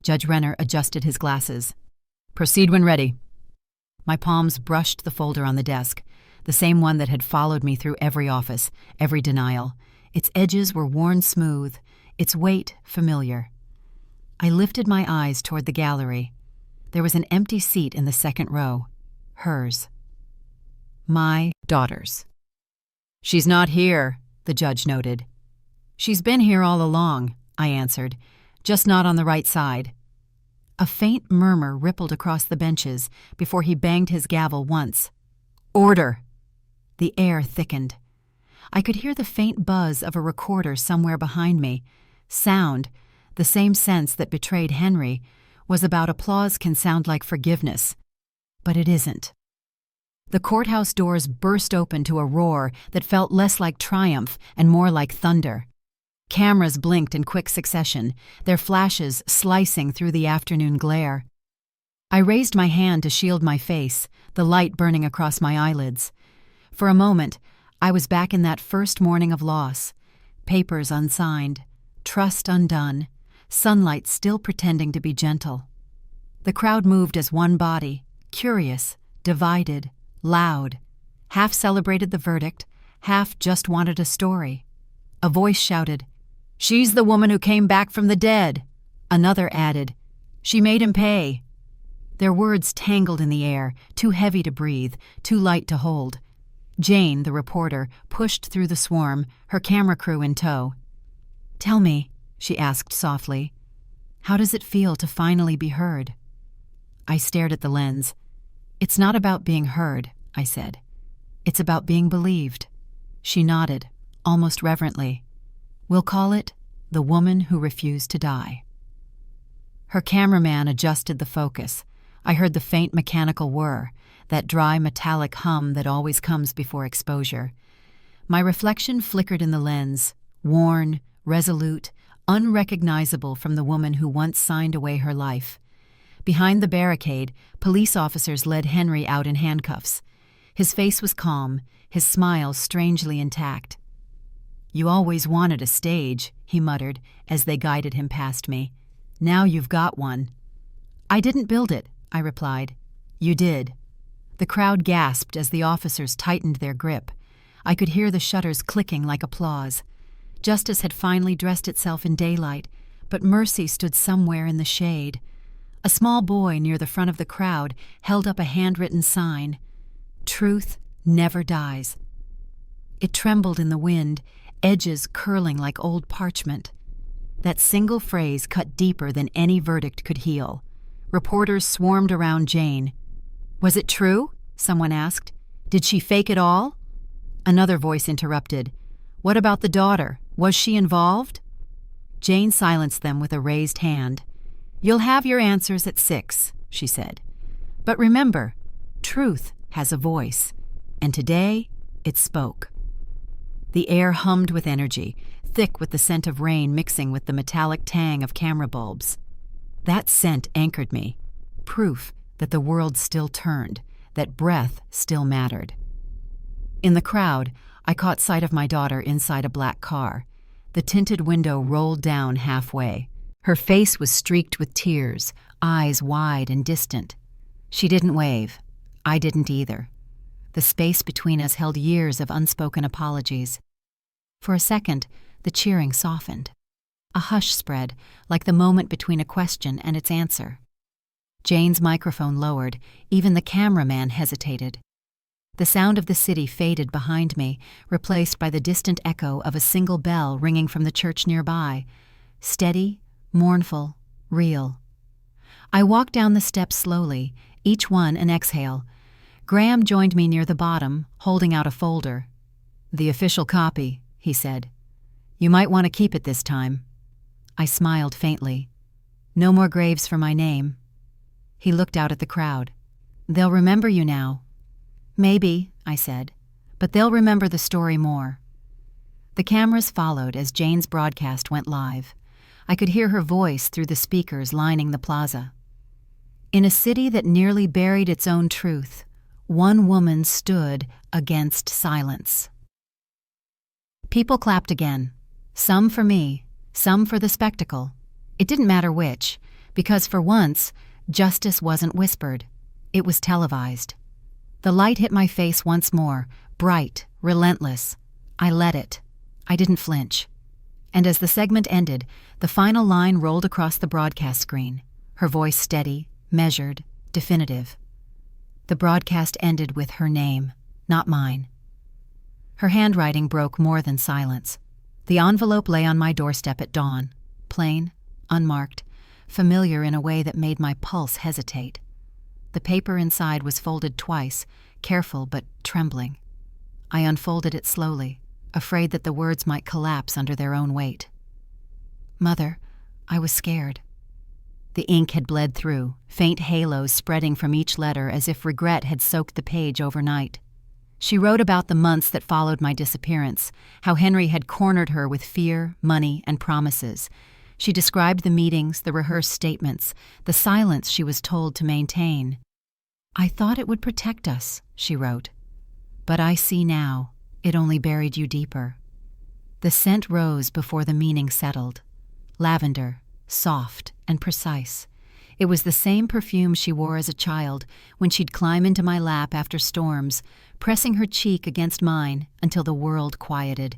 Judge Renner adjusted his glasses. "Proceed when ready." My palms brushed the folder on the desk, the same one that had followed me through every office, every denial. Its edges were worn smooth, its weight familiar. I lifted my eyes toward the gallery. There was an empty seat in the second row. Hers. My daughter's. "She's not here," the judge noted. "She's been here all along," I answered, "just not on the right side." A faint murmur rippled across the benches before he banged his gavel once. "Order!" The air thickened. I could hear the faint buzz of a recorder somewhere behind me. Sound, the same sense that betrayed Henry, was about applause can sound like forgiveness. But it isn't. The courthouse doors burst open to a roar that felt less like triumph and more like thunder. Cameras blinked in quick succession, their flashes slicing through the afternoon glare. I raised my hand to shield my face, the light burning across my eyelids. For a moment, I was back in that first morning of loss. Papers unsigned, trust undone, sunlight still pretending to be gentle. The crowd moved as one body, curious, divided, loud. Half celebrated the verdict, half just wanted a story. A voice shouted, "She's the woman who came back from the dead." Another added, "She made him pay." Their words tangled in the air, too heavy to breathe, too light to hold. Jane, the reporter, pushed through the swarm, her camera crew in tow. "Tell me," she asked softly, "how does it feel to finally be heard?" I stared at the lens. "It's not about being heard," I said. "It's about being believed." She nodded, almost reverently. "We'll call it The Woman Who Refused to Die." Her cameraman adjusted the focus. I heard the faint mechanical whir, that dry metallic hum that always comes before exposure. My reflection flickered in the lens, worn, resolute, unrecognizable from the woman who once signed away her life. Behind the barricade, police officers led Henry out in handcuffs. His face was calm, his smile strangely intact. "You always wanted a stage," he muttered as they guided him past me. "Now you've got one." "I didn't build it," I replied. "You did." The crowd gasped as the officers tightened their grip. I could hear the shutters clicking like applause. Justice had finally dressed itself in daylight, but mercy stood somewhere in the shade. A small boy near the front of the crowd held up a handwritten sign, "Truth never dies." It trembled in the wind, edges curling like old parchment. That single phrase cut deeper than any verdict could heal. Reporters swarmed around Jane. "Was it true?" someone asked. "Did she fake it all?" Another voice interrupted. "What about the daughter? Was she involved?" Jane silenced them with a raised hand. "You'll have your answers at 6, she said. "But remember, truth has a voice, and today it spoke." The air hummed with energy, thick with the scent of rain mixing with the metallic tang of camera bulbs. That scent anchored me, proof that the world still turned, that breath still mattered. In the crowd, I caught sight of my daughter inside a black car. The tinted window rolled down halfway. Her face was streaked with tears, eyes wide and distant. She didn't wave. I didn't either. The space between us held years of unspoken apologies. For a second, the cheering softened. A hush spread, like the moment between a question and its answer. Jane's microphone lowered. Even the cameraman hesitated. The sound of the city faded behind me, replaced by the distant echo of a single bell ringing from the church nearby. Steady, mournful, real. I walked down the steps slowly, each one an exhale. Graham joined me near the bottom, holding out a folder. "The official copy," he said. "You might want to keep it this time." I smiled faintly. "No more graves for my name." He looked out at the crowd. "They'll remember you now." "Maybe," I said, "but they'll remember the story more." The cameras followed as Jane's broadcast went live. I could hear her voice through the speakers lining the plaza. In a city that nearly buried its own truth, one woman stood against silence. People clapped again. Some for me, some for the spectacle. It didn't matter which, because for once, justice wasn't whispered. It was televised. The light hit my face once more, bright, relentless. I let it. I didn't flinch. And as the segment ended, the final line rolled across the broadcast screen, her voice steady, measured, definitive. The broadcast ended with her name, not mine. Her handwriting broke more than silence. The envelope lay on my doorstep at dawn, plain, unmarked, familiar in a way that made my pulse hesitate. The paper inside was folded twice, careful but trembling. I unfolded it slowly, afraid that the words might collapse under their own weight. "Mother, I was scared." The ink had bled through, faint halos spreading from each letter as if regret had soaked the page overnight. She wrote about the months that followed my disappearance, how Henry had cornered her with fear, money, and promises. She described the meetings, the rehearsed statements, the silence she was told to maintain. "I thought it would protect us," she wrote. "But I see now, it only buried you deeper." The scent rose before the meaning settled. Lavender, soft and precise. It was the same perfume she wore as a child when she'd climb into my lap after storms, pressing her cheek against mine until the world quieted.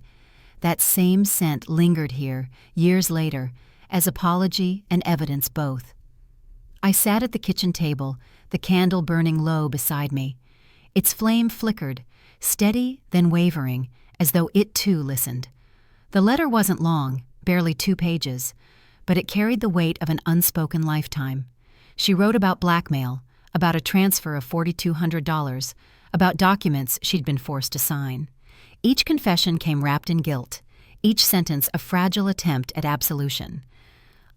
That same scent lingered here, years later, as apology and evidence both. I sat at the kitchen table, the candle burning low beside me. Its flame flickered, steady then wavering, as though it too listened. The letter wasn't long, barely 2 pages, but it carried the weight of an unspoken lifetime. She wrote about blackmail, about a transfer of $4,200, about documents she'd been forced to sign. Each confession came wrapped in guilt, each sentence a fragile attempt at absolution.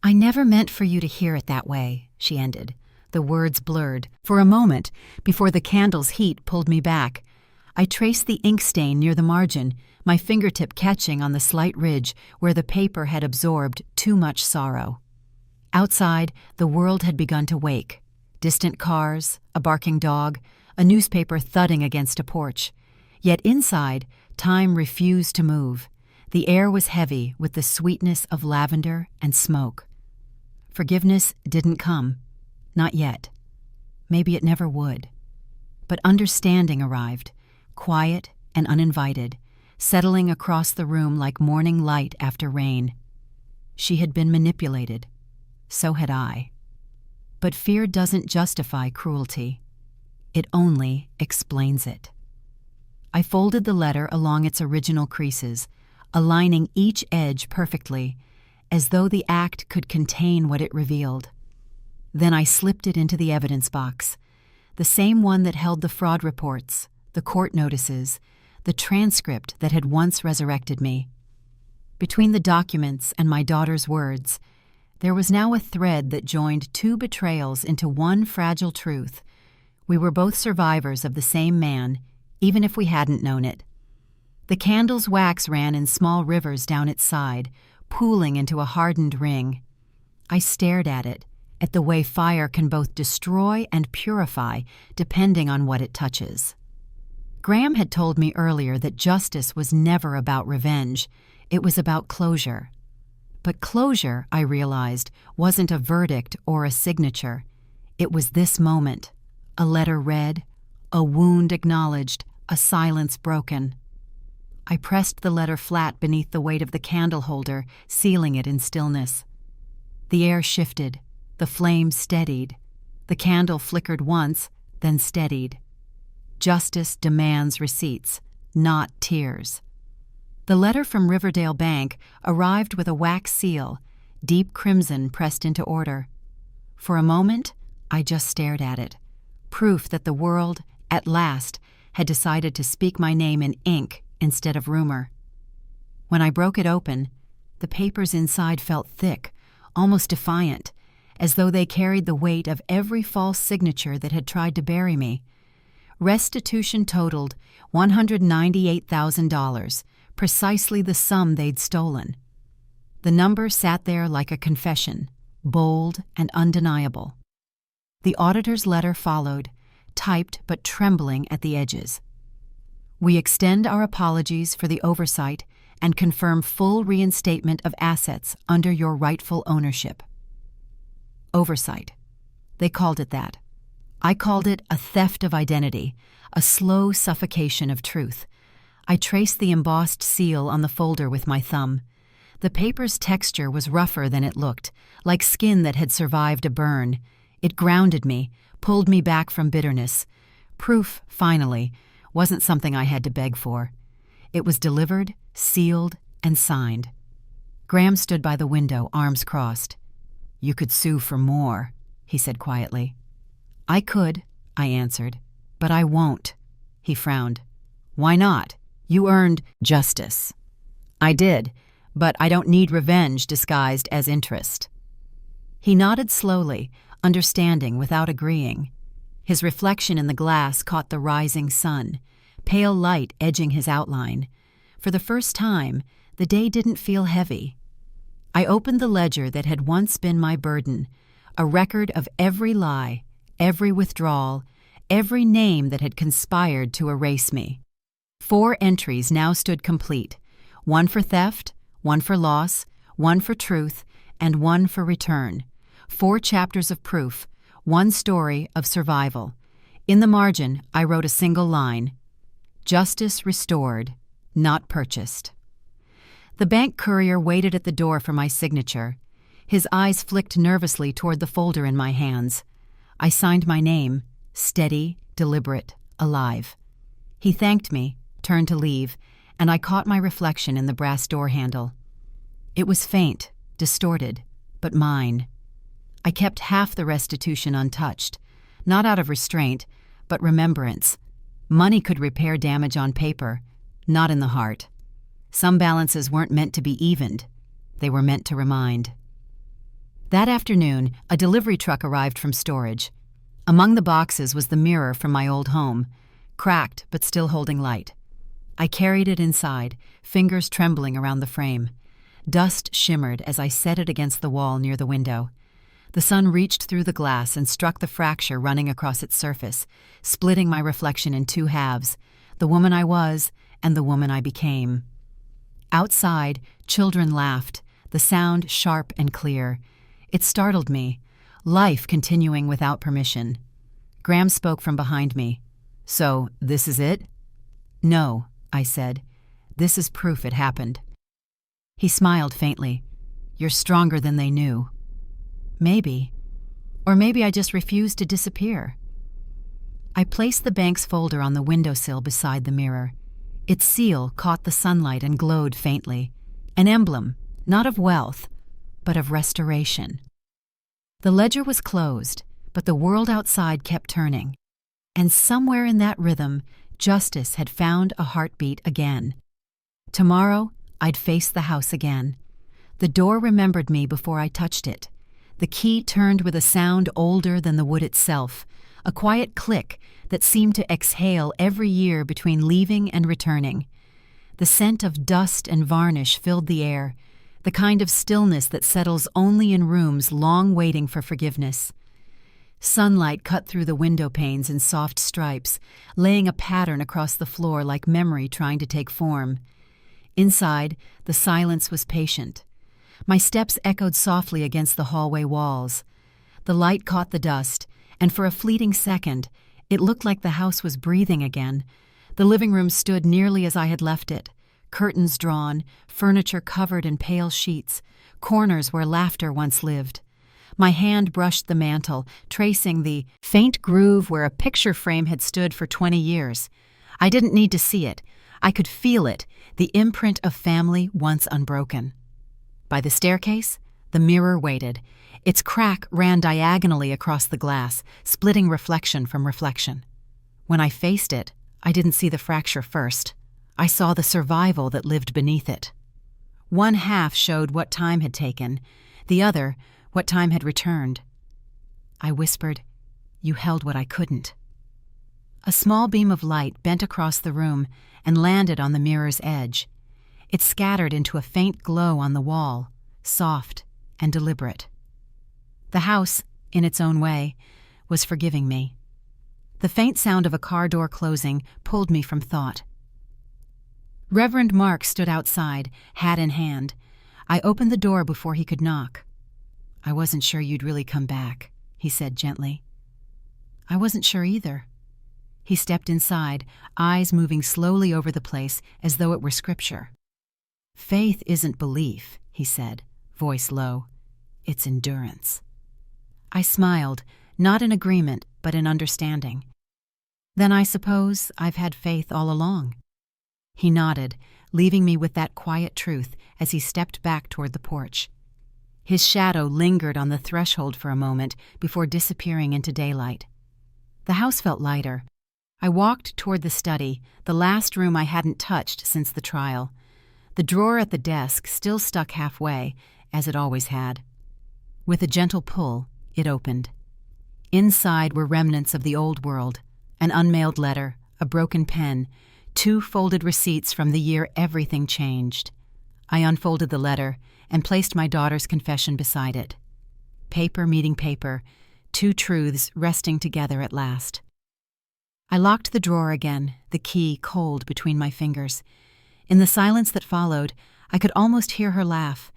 "I never meant for you to hear it that way," she ended. The words blurred, for a moment, before the candle's heat pulled me back. I traced the ink stain near the margin, my fingertip catching on the slight ridge where the paper had absorbed too much sorrow. Outside, the world had begun to wake. Distant cars, a barking dog, a newspaper thudding against a porch. Yet inside, time refused to move. The air was heavy with the sweetness of lavender and smoke. Forgiveness didn't come. Not yet. Maybe it never would. But understanding arrived, quiet and uninvited, settling across the room like morning light after rain. She had been manipulated. So had I. But fear doesn't justify cruelty. It only explains it. I folded the letter along its original creases, aligning each edge perfectly, as though the act could contain what it revealed. Then I slipped it into the evidence box, the same one that held the fraud reports, the court notices, the transcript that had once resurrected me. Between the documents and my daughter's words, there was now a thread that joined 2 betrayals into one fragile truth. We were both survivors of the same man, even if we hadn't known it. The candle's wax ran in small rivers down its side, pooling into a hardened ring. I stared at it, at the way fire can both destroy and purify, depending on what it touches. Graham had told me earlier that justice was never about revenge. It was about closure. But closure, I realized, wasn't a verdict or a signature. It was this moment, a letter read, a wound acknowledged, a silence broken. I pressed the letter flat beneath the weight of the candle holder, sealing it in stillness. The air shifted. The flame steadied. The candle flickered once, then steadied. Justice demands receipts, not tears. The letter from Riverdale Bank arrived with a wax seal, deep crimson pressed into order. For a moment, I just stared at it, proof that the world, at last, had decided to speak my name in ink instead of rumor. When I broke it open, the papers inside felt thick, almost defiant, as though they carried the weight of every false signature that had tried to bury me. Restitution totaled $198,000, precisely the sum they'd stolen. The number sat there like a confession, bold and undeniable. The auditor's letter followed, typed but trembling at the edges. "We extend our apologies for the oversight and confirm full reinstatement of assets under your rightful ownership." Oversight. They called it that. I called it a theft of identity, a slow suffocation of truth. I traced the embossed seal on the folder with my thumb. The paper's texture was rougher than it looked, like skin that had survived a burn. It grounded me, pulled me back from bitterness. Proof, finally, wasn't something I had to beg for. It was delivered, sealed, and signed. Graham stood by the window, arms crossed. "You could sue for more," he said quietly. "I could," I answered, "but I won't." He frowned. "Why not? You earned justice." "I did, but I don't need revenge disguised as interest." He nodded slowly, understanding without agreeing. His reflection in the glass caught the rising sun, pale light edging his outline. For the first time, the day didn't feel heavy. I opened the ledger that had once been my burden, a record of every lie, every withdrawal, every name that had conspired to erase me. 4 entries now stood complete, 1 for theft, 1 for loss, 1 for truth, and 1 for return. 4 chapters of proof, 1 story of survival. In the margin, I wrote a single line: "Justice restored, not purchased." The bank courier waited at the door for my signature. His eyes flicked nervously toward the folder in my hands. I signed my name, steady, deliberate, alive. He thanked me, turned to leave, and I caught my reflection in the brass door handle. It was faint, distorted, but mine. I kept half the restitution untouched, not out of restraint, but remembrance. Money could repair damage on paper, not in the heart. Some balances weren't meant to be evened. They were meant to remind. That afternoon, a delivery truck arrived from storage. Among the boxes was the mirror from my old home, cracked but still holding light. I carried it inside, fingers trembling around the frame. Dust shimmered as I set it against the wall near the window. The sun reached through the glass and struck the fracture running across its surface, splitting my reflection in two halves, the woman I was and the woman I became. Outside, children laughed, the sound sharp and clear. It startled me, life continuing without permission. Graham spoke from behind me. "So, this is it?" "No," I said. "This is proof it happened." He smiled faintly. "You're stronger than they knew." Maybe. Or maybe I just refused to disappear. I placed the bank's folder on the windowsill beside the mirror. Its seal caught the sunlight and glowed faintly. An emblem, not of wealth, but of restoration. The ledger was closed, but the world outside kept turning. And somewhere in that rhythm, justice had found a heartbeat again. Tomorrow, I'd face the house again. The door remembered me before I touched it. The key turned with a sound older than the wood itself, a quiet click that seemed to exhale every year between leaving and returning. The scent of dust and varnish filled the air, the kind of stillness that settles only in rooms long waiting for forgiveness. Sunlight cut through the window panes in soft stripes, laying a pattern across the floor like memory trying to take form. Inside, the silence was patient. My steps echoed softly against the hallway walls. The light caught the dust, and for a fleeting second, it looked like the house was breathing again. The living room stood nearly as I had left it, curtains drawn, furniture covered in pale sheets, corners where laughter once lived. My hand brushed the mantel, tracing the faint groove where a picture frame had stood for 20 years. I didn't need to see it. I could feel it, the imprint of family once unbroken. By the staircase, the mirror waited. Its crack ran diagonally across the glass, splitting reflection from reflection. When I faced it, I didn't see the fracture first. I saw the survival that lived beneath it. One half showed what time had taken, the other, what time had returned. I whispered, "You held what I couldn't." A small beam of light bent across the room and landed on the mirror's edge. It scattered into a faint glow on the wall, soft and deliberate. The house, in its own way, was forgiving me. The faint sound of a car door closing pulled me from thought. Reverend Mark stood outside, hat in hand. I opened the door before he could knock. "I wasn't sure you'd really come back," he said gently. "I wasn't sure either." He stepped inside, eyes moving slowly over the place as though it were scripture. "Faith isn't belief," he said, voice low. "It's endurance." I smiled, not in agreement, but in understanding. "Then I suppose I've had faith all along." He nodded, leaving me with that quiet truth as he stepped back toward the porch. His shadow lingered on the threshold for a moment before disappearing into daylight. The house felt lighter. I walked toward the study, the last room I hadn't touched since the trial. The drawer at the desk still stuck halfway, as it always had. With a gentle pull, it opened. Inside were remnants of the old world, an unmailed letter, a broken pen, 2 folded receipts from the year everything changed. I unfolded the letter and placed my daughter's confession beside it. Paper meeting paper, 2 truths resting together at last. I locked the drawer again, the key cold between my fingers. In the silence that followed, I could almost hear her laugh,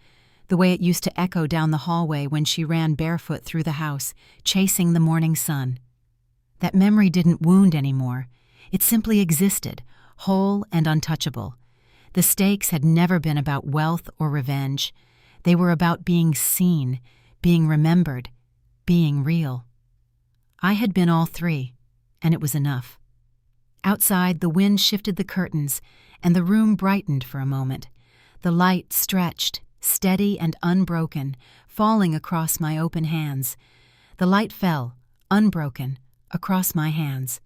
the way it used to echo down the hallway when she ran barefoot through the house, chasing the morning sun. That memory didn't wound anymore. It simply existed, whole and untouchable. The stakes had never been about wealth or revenge. They were about being seen, being remembered, being real. I had been all three, and it was enough. Outside, the wind shifted the curtains, and the room brightened for a moment. The light stretched, steady and unbroken, falling across my open hands. The light fell, unbroken, across my hands.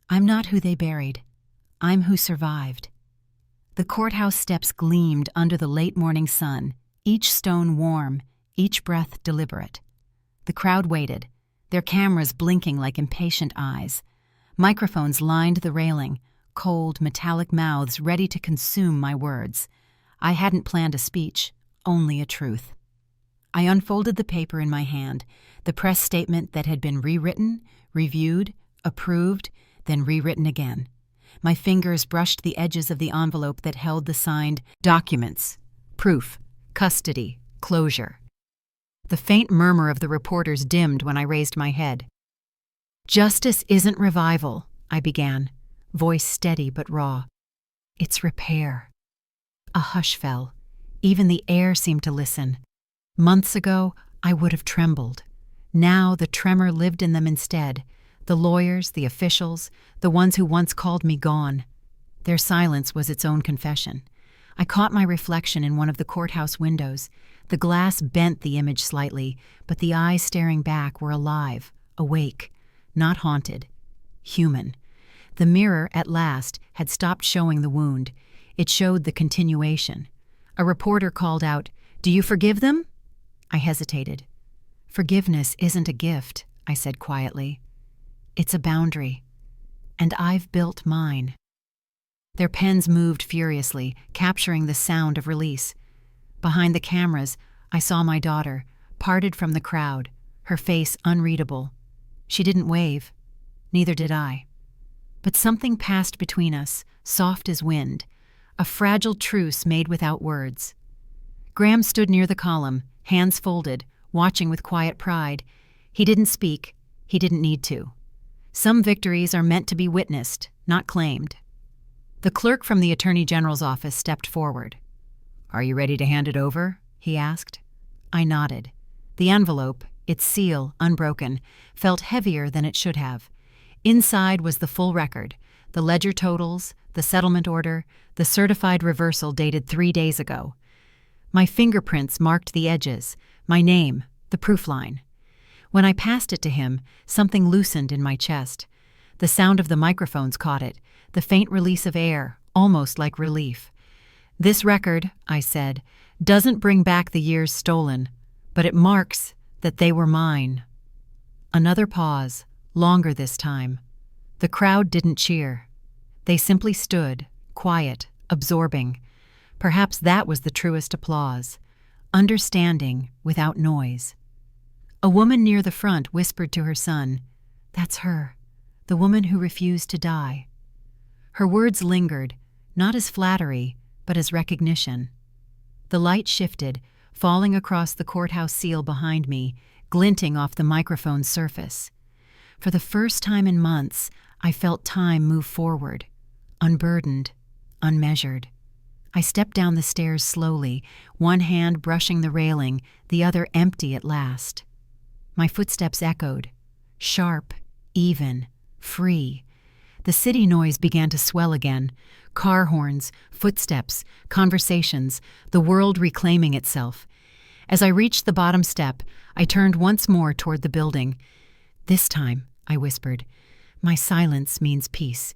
I'm not who they buried. I'm who survived. The courthouse steps gleamed under the late morning sun, each stone warm, each breath deliberate. The crowd waited, their cameras blinking like impatient eyes. Microphones lined the railing, cold, metallic mouths ready to consume my words. I hadn't planned a speech, only a truth. I unfolded the paper in my hand, the press statement that had been rewritten, reviewed, approved, then rewritten again. My fingers brushed the edges of the envelope that held the signed documents, proof, custody, closure. The faint murmur of the reporters dimmed when I raised my head. "Justice isn't revival," I began, voice steady but raw. "It's repair." A hush fell. Even the air seemed to listen. Months ago, I would have trembled. Now the tremor lived in them instead. The lawyers, the officials, the ones who once called me gone. Their silence was its own confession. I caught my reflection in one of the courthouse windows. The glass bent the image slightly, but the eyes staring back were alive, awake, not haunted, human. The mirror, at last, had stopped showing the wound. It showed the continuation. A reporter called out, "Do you forgive them?" I hesitated. "Forgiveness isn't a gift," I said quietly. "It's a boundary. And I've built mine." Their pens moved furiously, capturing the sound of release. Behind the cameras, I saw my daughter, parted from the crowd, her face unreadable. She didn't wave. Neither did I. But something passed between us, soft as wind, a fragile truce made without words. Graham stood near the column, hands folded, watching with quiet pride. He didn't speak. He didn't need to. Some victories are meant to be witnessed, not claimed. The clerk from the Attorney General's office stepped forward. "Are you ready to hand it over?" he asked. I nodded. The envelope, its seal unbroken, felt heavier than it should have. Inside was the full record, the ledger totals, the settlement order, the certified reversal dated 3 days ago. My fingerprints marked the edges, my name, the proof line. When I passed it to him, something loosened in my chest. The sound of the microphones caught it, the faint release of air, almost like relief. "This record," I said, "doesn't bring back the years stolen, but it marks that they were mine." Another pause, longer this time. The crowd didn't cheer. They simply stood, quiet, absorbing. Perhaps that was the truest applause. Understanding without noise. A woman near the front whispered to her son, "That's her, the woman who refused to die." Her words lingered, not as flattery, but as recognition. The light shifted, falling across the courthouse seal behind me, glinting off the microphone's surface. For the first time in months, I felt time move forward, unburdened, unmeasured. I stepped down the stairs slowly, one hand brushing the railing, the other empty at last. My footsteps echoed, sharp, even, free. The city noise began to swell again. Car horns, footsteps, conversations, the world reclaiming itself. As I reached the bottom step, I turned once more toward the building. "This time," I whispered, "my silence means peace."